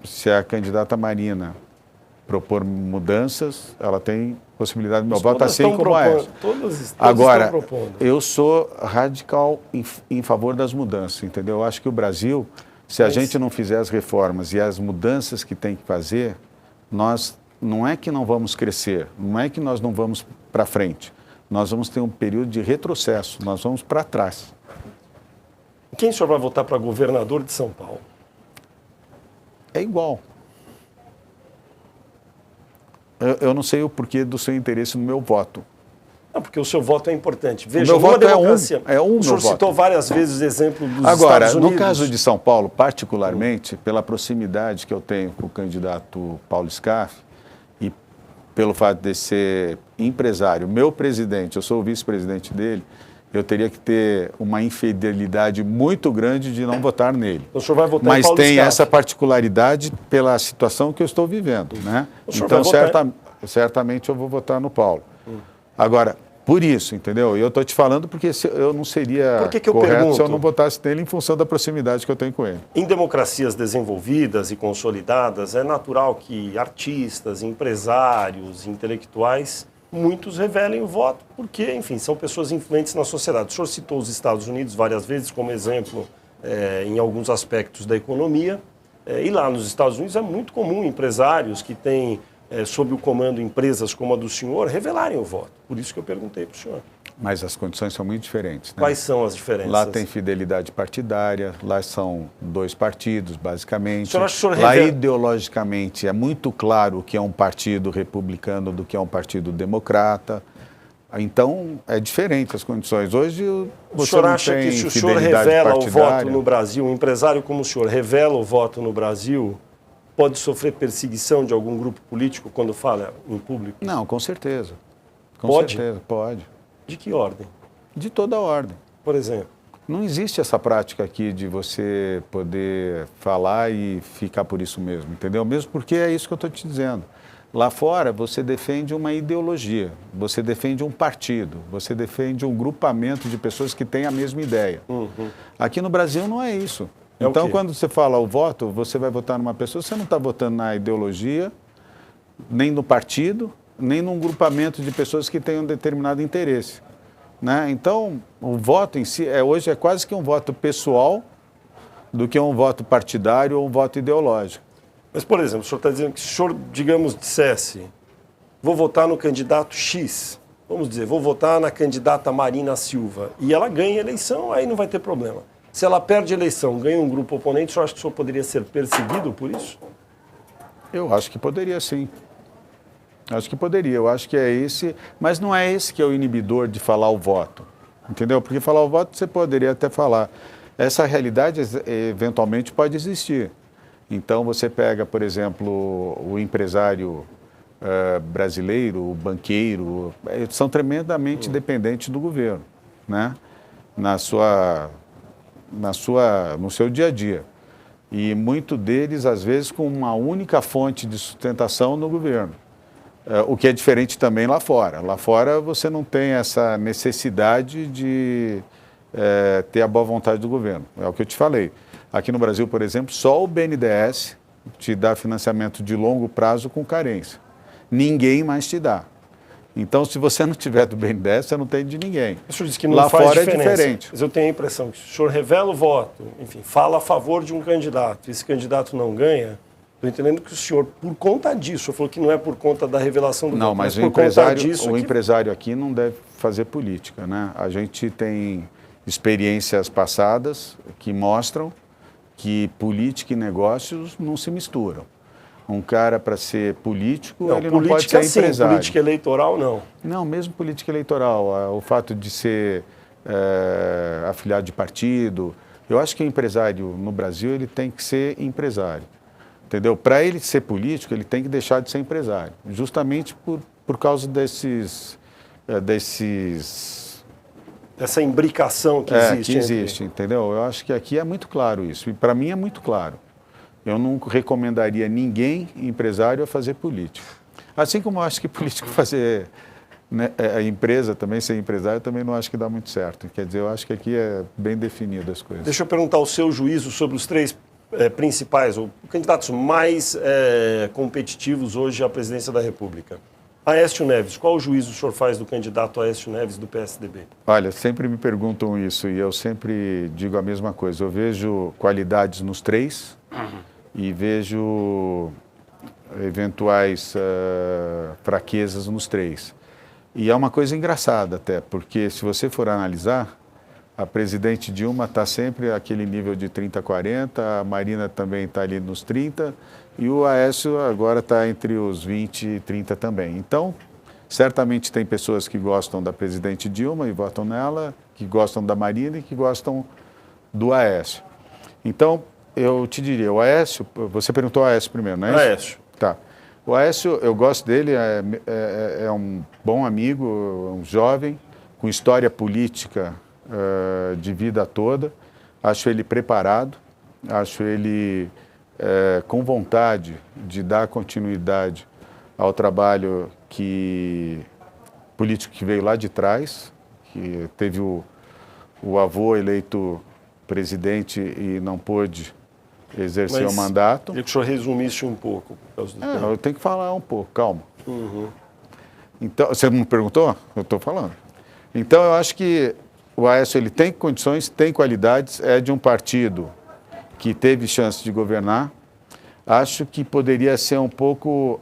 Se a candidata Marina propor mudanças, ela tem possibilidade de meu voto, assim como a essa. Todos Agora, estão propondo. Eu sou radical em favor das mudanças, entendeu? Eu acho que o Brasil, se a gente não fizer as reformas e as mudanças que tem que fazer, nós não é que não vamos crescer, não é que nós não vamos para frente. Nós vamos ter um período de retrocesso, nós vamos para trás. Quem o senhor vai votar para governador de São Paulo? É igual. Eu não sei o porquê do seu interesse no meu voto. Não, porque o seu voto é importante. Veja, meu voto democracia, o senhor citou várias vezes o exemplo dos Agora, Estados Unidos. no caso de São Paulo, particularmente, pela proximidade que eu tenho com o candidato Paulo Scaff e pelo fato de ser empresário, meu presidente, eu sou o vice-presidente dele, eu teria que ter uma infidelidade muito grande de não votar nele. O senhor vai votar Mas em Paulo tem Scaff. essa particularidade pela situação que eu estou vivendo, né? Então, certamente eu vou votar no Paulo. Agora, por isso, entendeu? E eu estou te falando porque eu não seria correto se eu não votasse nele em função da proximidade que eu tenho com ele. Em democracias desenvolvidas e consolidadas, é natural que artistas, empresários, intelectuais, muitos revelem o voto, porque, enfim, são pessoas influentes na sociedade. O senhor citou os Estados Unidos várias vezes como exemplo em alguns aspectos da economia. E lá nos Estados Unidos é muito comum empresários que têm sob o comando empresas como a do senhor revelarem o voto. Por isso que eu perguntei para o senhor. Mas as condições são muito diferentes, né? Quais são as diferenças? Lá tem fidelidade partidária, lá são 2 partidos, basicamente. O senhor acha que o senhor lá, ideologicamente, é muito claro o que é um partido republicano do que é um partido democrata. Então, é diferente as condições. Hoje, o senhor acha que se o senhor revela o voto no Brasil, um empresário como o senhor revela o voto no Brasil, pode sofrer perseguição de algum grupo político quando fala em público? Não, com certeza. Pode? Certeza, pode. De que ordem? De toda ordem. Por exemplo? Não existe essa prática aqui de você poder falar e ficar por isso mesmo, entendeu? Mesmo porque é isso que eu estou te dizendo. Lá fora, você defende uma ideologia, você defende um partido, você defende um grupamento de pessoas que têm a mesma ideia. Aqui no Brasil não é isso. Então, quando você fala o voto, você vai votar numa pessoa, você não está votando na ideologia, nem no partido, nem num grupamento de pessoas que têm um determinado interesse, né? Então, o voto em si, hoje é quase que um voto pessoal do que um voto partidário ou um voto ideológico. Mas, por exemplo, o senhor está dizendo que se o senhor, digamos, dissesse, vou votar no candidato X, vamos dizer, vou votar na candidata Marina Silva, e ela ganha a eleição, aí não vai ter problema. Se ela perde a eleição, ganha um grupo oponente, o senhor acha que o senhor poderia ser perseguido por isso? Eu acho que poderia, sim. Acho que poderia, eu acho que é esse, mas não é esse que é o inibidor de falar o voto, entendeu? Porque falar o voto você poderia até falar. Essa realidade eventualmente pode existir. Então você pega, por exemplo, o empresário brasileiro, o banqueiro, são tremendamente dependentes do governo, né? No seu dia a dia. E muito deles, às vezes, com uma única fonte de sustentação no governo. O que é diferente também lá fora. Lá fora você não tem essa necessidade de ter a boa vontade do governo. É o que eu te falei. Aqui no Brasil, por exemplo, só o BNDES te dá financiamento de longo prazo com carência. Ninguém mais te dá. Então, se você não tiver do BNDES, você não tem de ninguém. O senhor disse que não lá faz fora diferença, é diferente. Mas eu tenho a impressão que se o senhor revela o voto, enfim, fala a favor de um candidato, e esse candidato não ganha, estou entendendo que o senhor, por conta disso, o senhor falou que não é por conta da revelação do voto, mas por conta disso... O empresário aqui não deve fazer política, né? A gente tem experiências passadas que mostram que política e negócios não se misturam. Um cara, para ser político, ele não pode ser empresário. Política eleitoral, não. Não, mesmo política eleitoral. O fato de ser afiliado de partido. Eu acho que o empresário no Brasil ele tem que ser empresário. Entendeu? Para ele ser político, ele tem que deixar de ser empresário. Justamente por causa essa imbricação que existe. Que existe, entendeu? Eu acho que aqui é muito claro isso. E para mim é muito claro. Eu não recomendaria ninguém, empresário, a fazer política. Assim como eu acho que político fazer, né, a empresa também, ser empresário, também não acho que dá muito certo. Quer dizer, eu acho que aqui é bem definido as coisas. Deixa eu perguntar o seu juízo sobre os 3 principais, ou candidatos mais competitivos hoje à presidência da República. Aécio Neves, qual o juízo o senhor faz do candidato Aécio Neves do PSDB? Olha, sempre me perguntam isso e eu sempre digo a mesma coisa. Eu vejo qualidades nos 3 e vejo eventuais fraquezas nos 3. E é uma coisa engraçada até, porque se você for analisar, A presidente Dilma está sempre aquele nível de 30, 40, a Marina também está ali nos 30 e o Aécio agora está entre os 20 e 30 também. Então, certamente tem pessoas que gostam da presidente Dilma e votam nela, que gostam da Marina e que gostam do Aécio. Então, eu te diria, o Aécio, você perguntou o Aécio primeiro, não é isso? Aécio. Tá. O Aécio, eu gosto dele, é um bom amigo, um jovem, com história política de vida toda. Acho ele preparado, acho ele com vontade de dar continuidade ao trabalho político que veio lá de trás, que teve o avô eleito presidente e não pôde exercer o mandato. Queria que o senhor resumisse um pouco. Por causa do tempo. Eu tenho que falar um pouco, calma. Então, você me perguntou? Eu estou falando. Então, eu acho que o Aécio ele tem condições, tem qualidades, é de um partido que teve chance de governar. Acho que poderia ser um pouco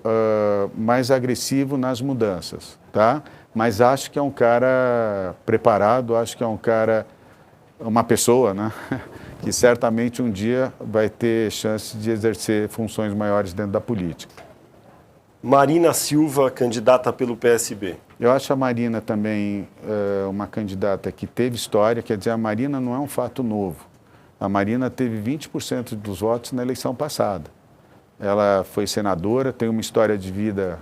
mais agressivo nas mudanças, tá? Mas acho que é um cara preparado, acho que é um cara, uma pessoa, né? Que certamente um dia vai ter chance de exercer funções maiores dentro da política. Marina Silva, candidata pelo PSB. Eu acho a Marina também uma candidata que teve história, quer dizer, a Marina não é um fato novo. A Marina teve 20% dos votos na eleição passada. Ela foi senadora, tem uma história de vida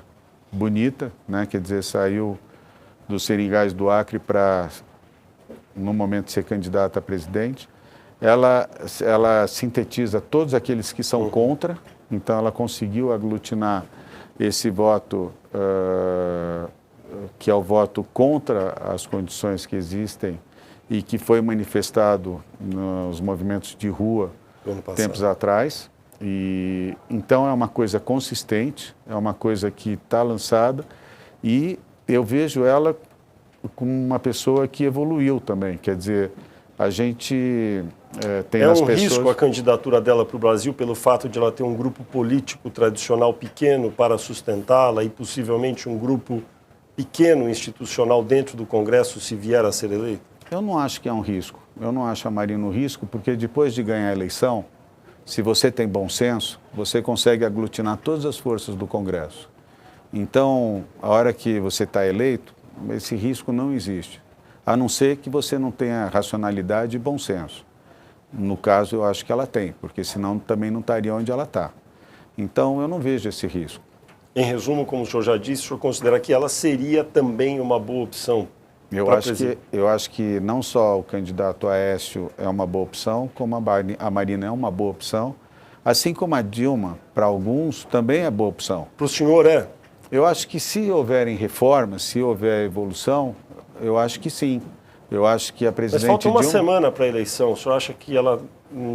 bonita, né? Quer dizer, saiu dos Seringais do Acre para, no momento, ser candidata a presidente. Ela sintetiza todos aqueles que são contra, então ela conseguiu aglutinar esse voto, que é o voto contra as condições que existem e que foi manifestado nos movimentos de rua tempos atrás. E então é uma coisa consistente, é uma coisa que está lançada e eu vejo ela como uma pessoa que evoluiu também, quer dizer, a gente tem nas pessoas... É um risco a candidatura dela para o Brasil pelo fato de ela ter um grupo político tradicional pequeno para sustentá-la e possivelmente um grupo pequeno institucional dentro do Congresso se vier a ser eleito? Eu não acho que é um risco. Eu não acho a Marina um risco porque depois de ganhar a eleição, se você tem bom senso, você consegue aglutinar todas as forças do Congresso. Então, a hora que você está eleito, esse risco não existe, a não ser que você não tenha racionalidade e bom senso. No caso, eu acho que ela tem, porque senão também não estaria onde ela está. Então, eu não vejo esse risco. Em resumo, como o senhor já disse, o senhor considera que ela seria também uma boa opção? Eu acho que não só o candidato Aécio é uma boa opção, como a Marina é uma boa opção, assim como a Dilma, para alguns, também é boa opção. Para o senhor é? Eu acho que se houverem reformas, se houver evolução, eu acho que sim. Eu acho que a presidente Mas falta uma Dilma... semana para a eleição. O senhor acha que ela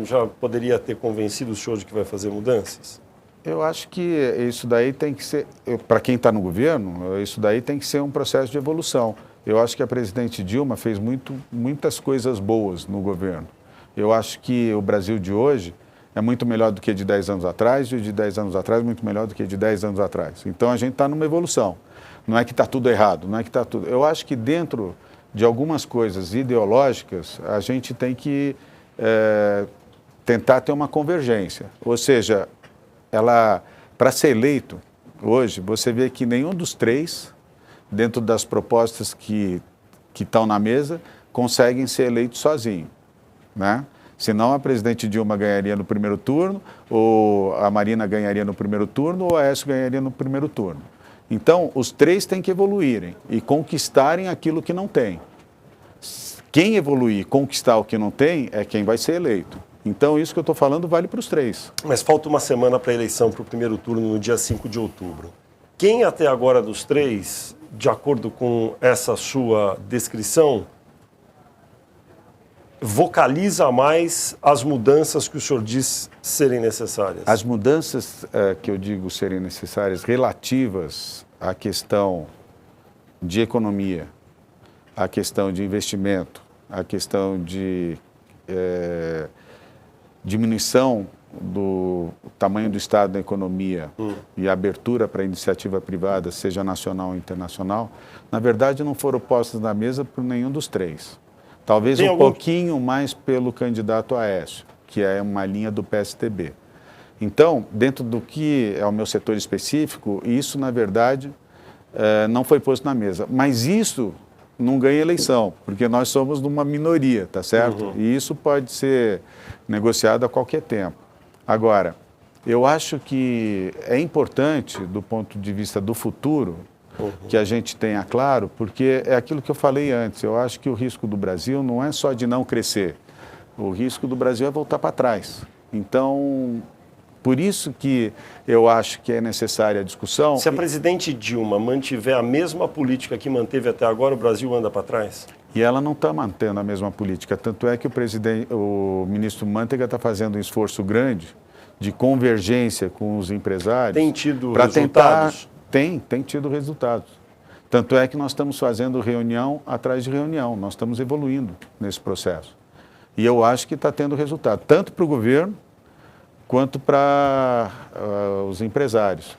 já poderia ter convencido o senhor de que vai fazer mudanças? Eu acho que isso daí tem que ser, para quem está no governo, isso daí tem que ser um processo de evolução. Eu acho que a presidente Dilma fez muitas coisas boas no governo. Eu acho que o Brasil de hoje é muito melhor do que de 10 anos atrás, e o de 10 anos atrás muito melhor do que de 10 anos atrás. Então a gente está numa evolução. Não é que está tudo errado, não é que está tudo... Eu acho que dentro de algumas coisas ideológicas, a gente tem que tentar ter uma convergência. Ou seja, para ser eleito hoje, você vê que nenhum dos três, dentro das propostas que estão na mesa, conseguem ser eleitos sozinhos, né? Senão a presidente Dilma ganharia no primeiro turno, ou a Marina ganharia no primeiro turno, ou a Aécio ganharia no primeiro turno. Então, os três têm que evoluírem e conquistarem aquilo que não tem. Quem evoluir e conquistar o que não tem é quem vai ser eleito. Então, isso que eu estou falando vale para os três. Mas falta uma semana para a eleição, para o primeiro turno, no dia 5 de outubro. Quem até agora dos três, de acordo com essa sua descrição, vocaliza mais as mudanças que o senhor diz serem necessárias? As mudanças que eu digo serem necessárias relativas à questão de economia, à questão de investimento, à questão de diminuição do tamanho do Estado da economia e abertura para a iniciativa privada, seja nacional ou internacional, na verdade não foram postas na mesa por nenhum dos três. Talvez um pouquinho mais pelo candidato Aécio, que é uma linha do PSDB. Então, dentro do que é o meu setor específico, isso, na verdade, não foi posto na mesa. Mas isso não ganha eleição, porque nós somos uma minoria, tá certo? E isso pode ser negociado a qualquer tempo. Agora, eu acho que é importante, do ponto de vista do futuro, que a gente tenha claro, porque é aquilo que eu falei antes. Eu acho que o risco do Brasil não é só de não crescer. O risco do Brasil é voltar para trás. Então, por isso que eu acho que é necessária a discussão. Se a presidente Dilma mantiver a mesma política que manteve até agora, o Brasil anda para trás? E ela não está mantendo a mesma política. Tanto é que o ministro Manteiga está fazendo um esforço grande de convergência com os empresários. Tem tido resultados? Tem tido resultados. Tanto é que nós estamos fazendo reunião atrás de reunião, nós estamos evoluindo nesse processo. E eu acho que está tendo resultado, tanto para o governo quanto para os empresários.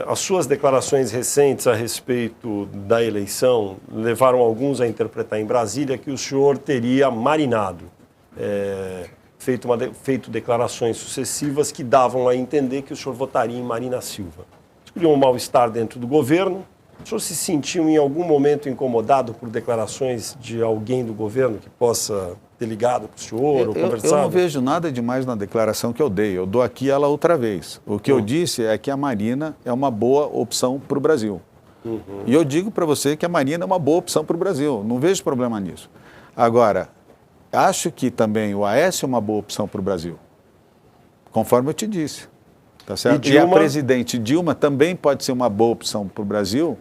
As suas declarações recentes a respeito da eleição levaram alguns a interpretar em Brasília que o senhor teria marinado, feito declarações sucessivas que davam a entender que o senhor votaria em Marina Silva. Criou um mal-estar dentro do governo. O senhor se sentiu em algum momento incomodado por declarações de alguém do governo que possa ter ligado para o senhor ou conversado? Eu não vejo nada demais na declaração que eu dei. Eu dou aqui ela outra vez. O que eu disse é que a Marina é uma boa opção para o Brasil. E eu digo para você que a Marina é uma boa opção para o Brasil. Não vejo problema nisso. Agora, acho que também o Aécio é uma boa opção para o Brasil. Conforme eu te disse. Tá certo? E a presidente Dilma também pode ser uma boa opção para o Brasil,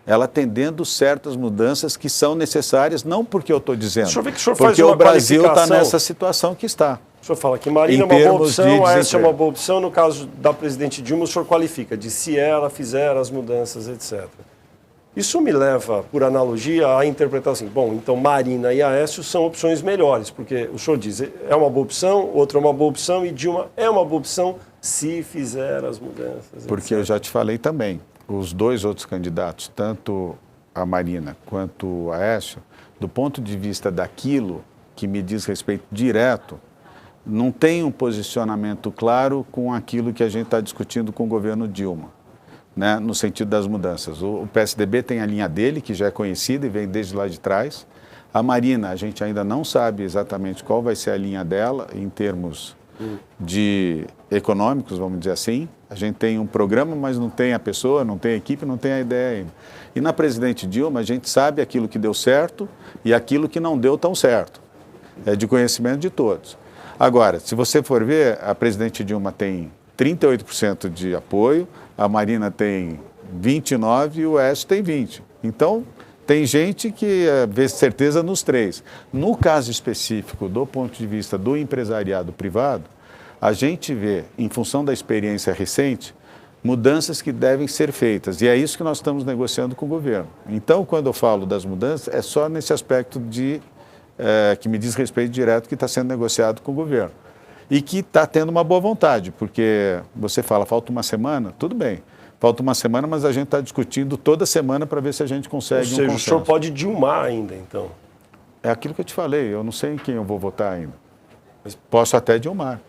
ela atendendo certas mudanças que são necessárias, não porque eu estou dizendo, porque o Brasil está nessa situação que está. O senhor fala que Marina é uma boa opção, Aécio é uma boa opção, no caso da presidente Dilma, o senhor qualifica de se ela fizer as mudanças, etc. Isso me leva, por analogia, a interpretar assim, bom, então Marina e Aécio são opções melhores, porque o senhor diz, é uma boa opção, outra é uma boa opção e Dilma é uma boa opção se fizer as mudanças. Porque etc. Eu já te falei também, os dois outros candidatos, tanto a Marina quanto o Aécio, do ponto de vista daquilo que me diz respeito direto, não tem um posicionamento claro com aquilo que a gente está discutindo com o governo Dilma. Né, no sentido das mudanças. O PSDB tem a linha dele, que já é conhecida e vem desde lá de trás. A Marina, a gente ainda não sabe exatamente qual vai ser a linha dela em termos de econômicos, vamos dizer assim. A gente tem um programa, mas não tem a pessoa, não tem a equipe, não tem a ideia ainda. E na presidente Dilma, a gente sabe aquilo que deu certo e aquilo que não deu tão certo. É de conhecimento de todos. Agora, se você for ver, a presidente Dilma tem 38% de apoio, a Marina tem 29% e o Aécio tem 20%. Então, tem gente que vê certeza nos três. No caso específico, do ponto de vista do empresariado privado, a gente vê, em função da experiência recente, mudanças que devem ser feitas. E é isso que nós estamos negociando com o governo. Então, quando eu falo das mudanças, é só nesse aspecto que me diz respeito direto que está sendo negociado com o governo. E que está tendo uma boa vontade, porque você fala, falta uma semana, tudo bem, falta uma semana, mas a gente está discutindo toda semana para ver se a gente consegue um consenso. O senhor pode dilmar ainda, então? É aquilo que eu te falei, eu não sei em quem eu vou votar ainda, mas posso até dilmar.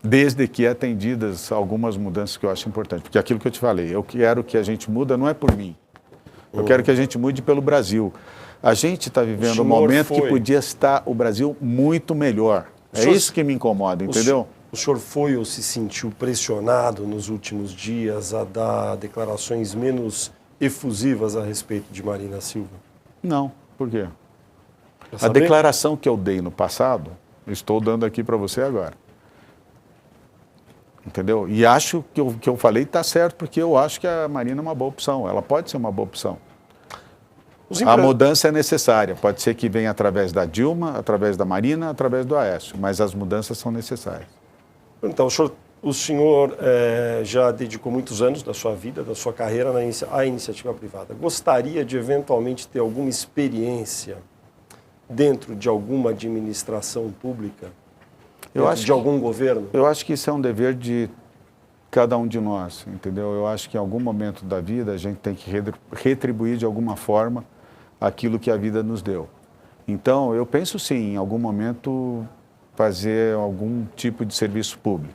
Desde que atendidas algumas mudanças que eu acho importantes, porque é aquilo que eu te falei, eu quero que a gente muda não é por mim, eu quero que a gente mude pelo Brasil. A gente está vivendo um momento que podia estar o Brasil muito melhor. É isso que me incomoda, entendeu? O senhor foi ou se sentiu pressionado nos últimos dias a dar declarações menos efusivas a respeito de Marina Silva? Não. Por quê? A declaração que eu dei no passado, estou dando aqui para você agora. Entendeu? E acho que o que eu falei está certo, porque eu acho que a Marina é uma boa opção. Ela pode ser uma boa opção. A mudança é necessária, pode ser que venha através da Dilma, através da Marina, através do Aécio, mas as mudanças são necessárias. Então, o senhor já dedicou muitos anos da sua vida, da sua carreira à iniciativa privada. Gostaria de eventualmente ter alguma experiência dentro de alguma administração pública, de algum governo? Eu acho que isso é um dever de cada um de nós, entendeu? Eu acho que em algum momento da vida a gente tem que retribuir de alguma forma aquilo que a vida nos deu. Então, eu penso sim, em algum momento, fazer algum tipo de serviço público.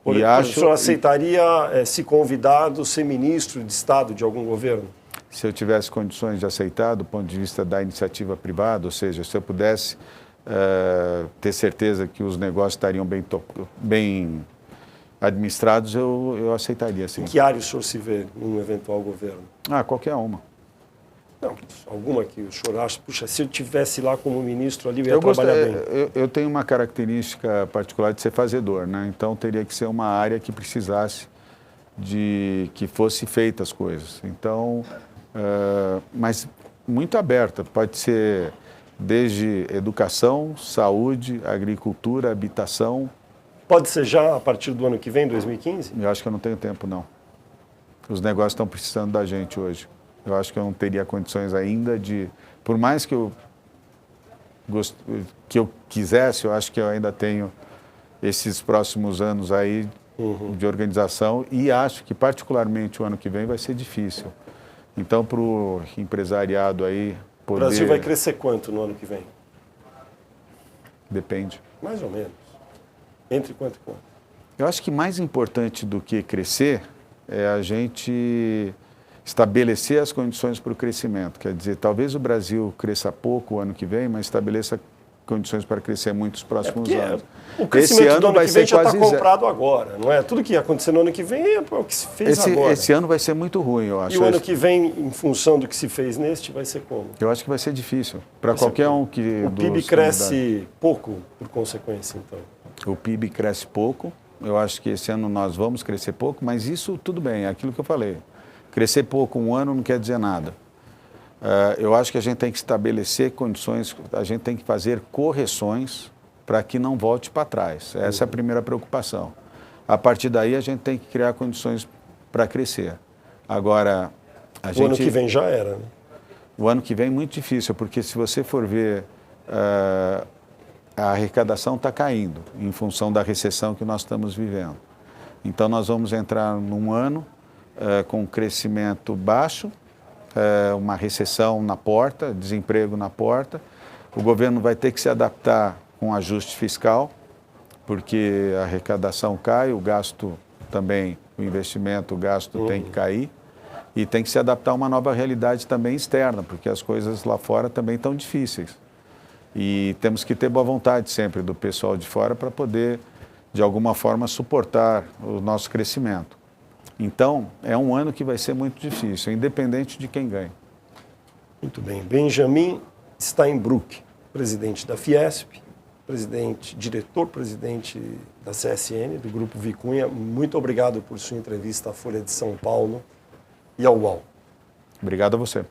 O senhor aceitaria, se convidado, ser ministro de Estado de algum governo? Se eu tivesse condições de aceitar, do ponto de vista da iniciativa privada, ou seja, se eu pudesse ter certeza que os negócios estariam bem administrados, eu aceitaria, sim. Em que área o senhor se vê num eventual governo? Qualquer uma. Não, alguma que o senhor acha, puxa, se eu estivesse lá como ministro ali, eu ia trabalhar bem. Eu tenho uma característica particular de ser fazedor, né? Então teria que ser uma área que precisasse de que fosse feitas as coisas. Então, mas muito aberta, pode ser desde educação, saúde, agricultura, habitação. Pode ser já a partir do ano que vem, 2015? Eu acho que eu não tenho tempo, não. Os negócios estão precisando da gente hoje. Eu acho que eu não teria condições ainda de... Por mais que eu quisesse, eu acho que eu ainda tenho esses próximos anos aí de organização e acho que particularmente o ano que vem vai ser difícil. Então, para o empresariado aí poder... O Brasil vai crescer quanto no ano que vem? Depende. Mais ou menos. Entre quanto e quanto? Eu acho que mais importante do que crescer é a gente estabelecer as condições para o crescimento. Quer dizer, talvez o Brasil cresça pouco o ano que vem, mas estabeleça condições para crescer muito nos próximos anos. O crescimento do ano que vem já está comprado agora, não é? Tudo que ia acontecer no ano que vem é o que se fez agora. Esse ano vai ser muito ruim, eu acho. E o ano que vem, em função do que se fez neste, vai ser como? Eu acho que vai ser difícil. Para qualquer um que... O PIB cresce pouco, por consequência, então. O PIB cresce pouco. Eu acho que esse ano nós vamos crescer pouco, mas isso tudo bem, é aquilo que eu falei. Crescer pouco um ano não quer dizer nada. Eu acho que a gente tem que estabelecer condições, a gente tem que fazer correções para que não volte para trás. Essa é a primeira preocupação. A partir daí, a gente tem que criar condições para crescer. Agora, o ano que vem já era, né? O ano que vem é muito difícil, porque se você for ver, a arrecadação está caindo em função da recessão que nós estamos vivendo. Então, nós vamos entrar num ano com crescimento baixo, uma recessão na porta, desemprego na porta. O governo vai ter que se adaptar com ajuste fiscal, porque a arrecadação cai, o gasto também, o investimento, o gasto tem que cair. E tem que se adaptar a uma nova realidade também externa, porque as coisas lá fora também estão difíceis. E temos que ter boa vontade sempre do pessoal de fora para poder, de alguma forma, suportar o nosso crescimento. Então, é um ano que vai ser muito difícil, independente de quem ganhe. Muito bem. Benjamin Steinbrück, presidente da Fiesp, diretor-presidente da CSN, do Grupo Vicunha. Muito obrigado por sua entrevista à Folha de São Paulo e ao UOL. Obrigado a você.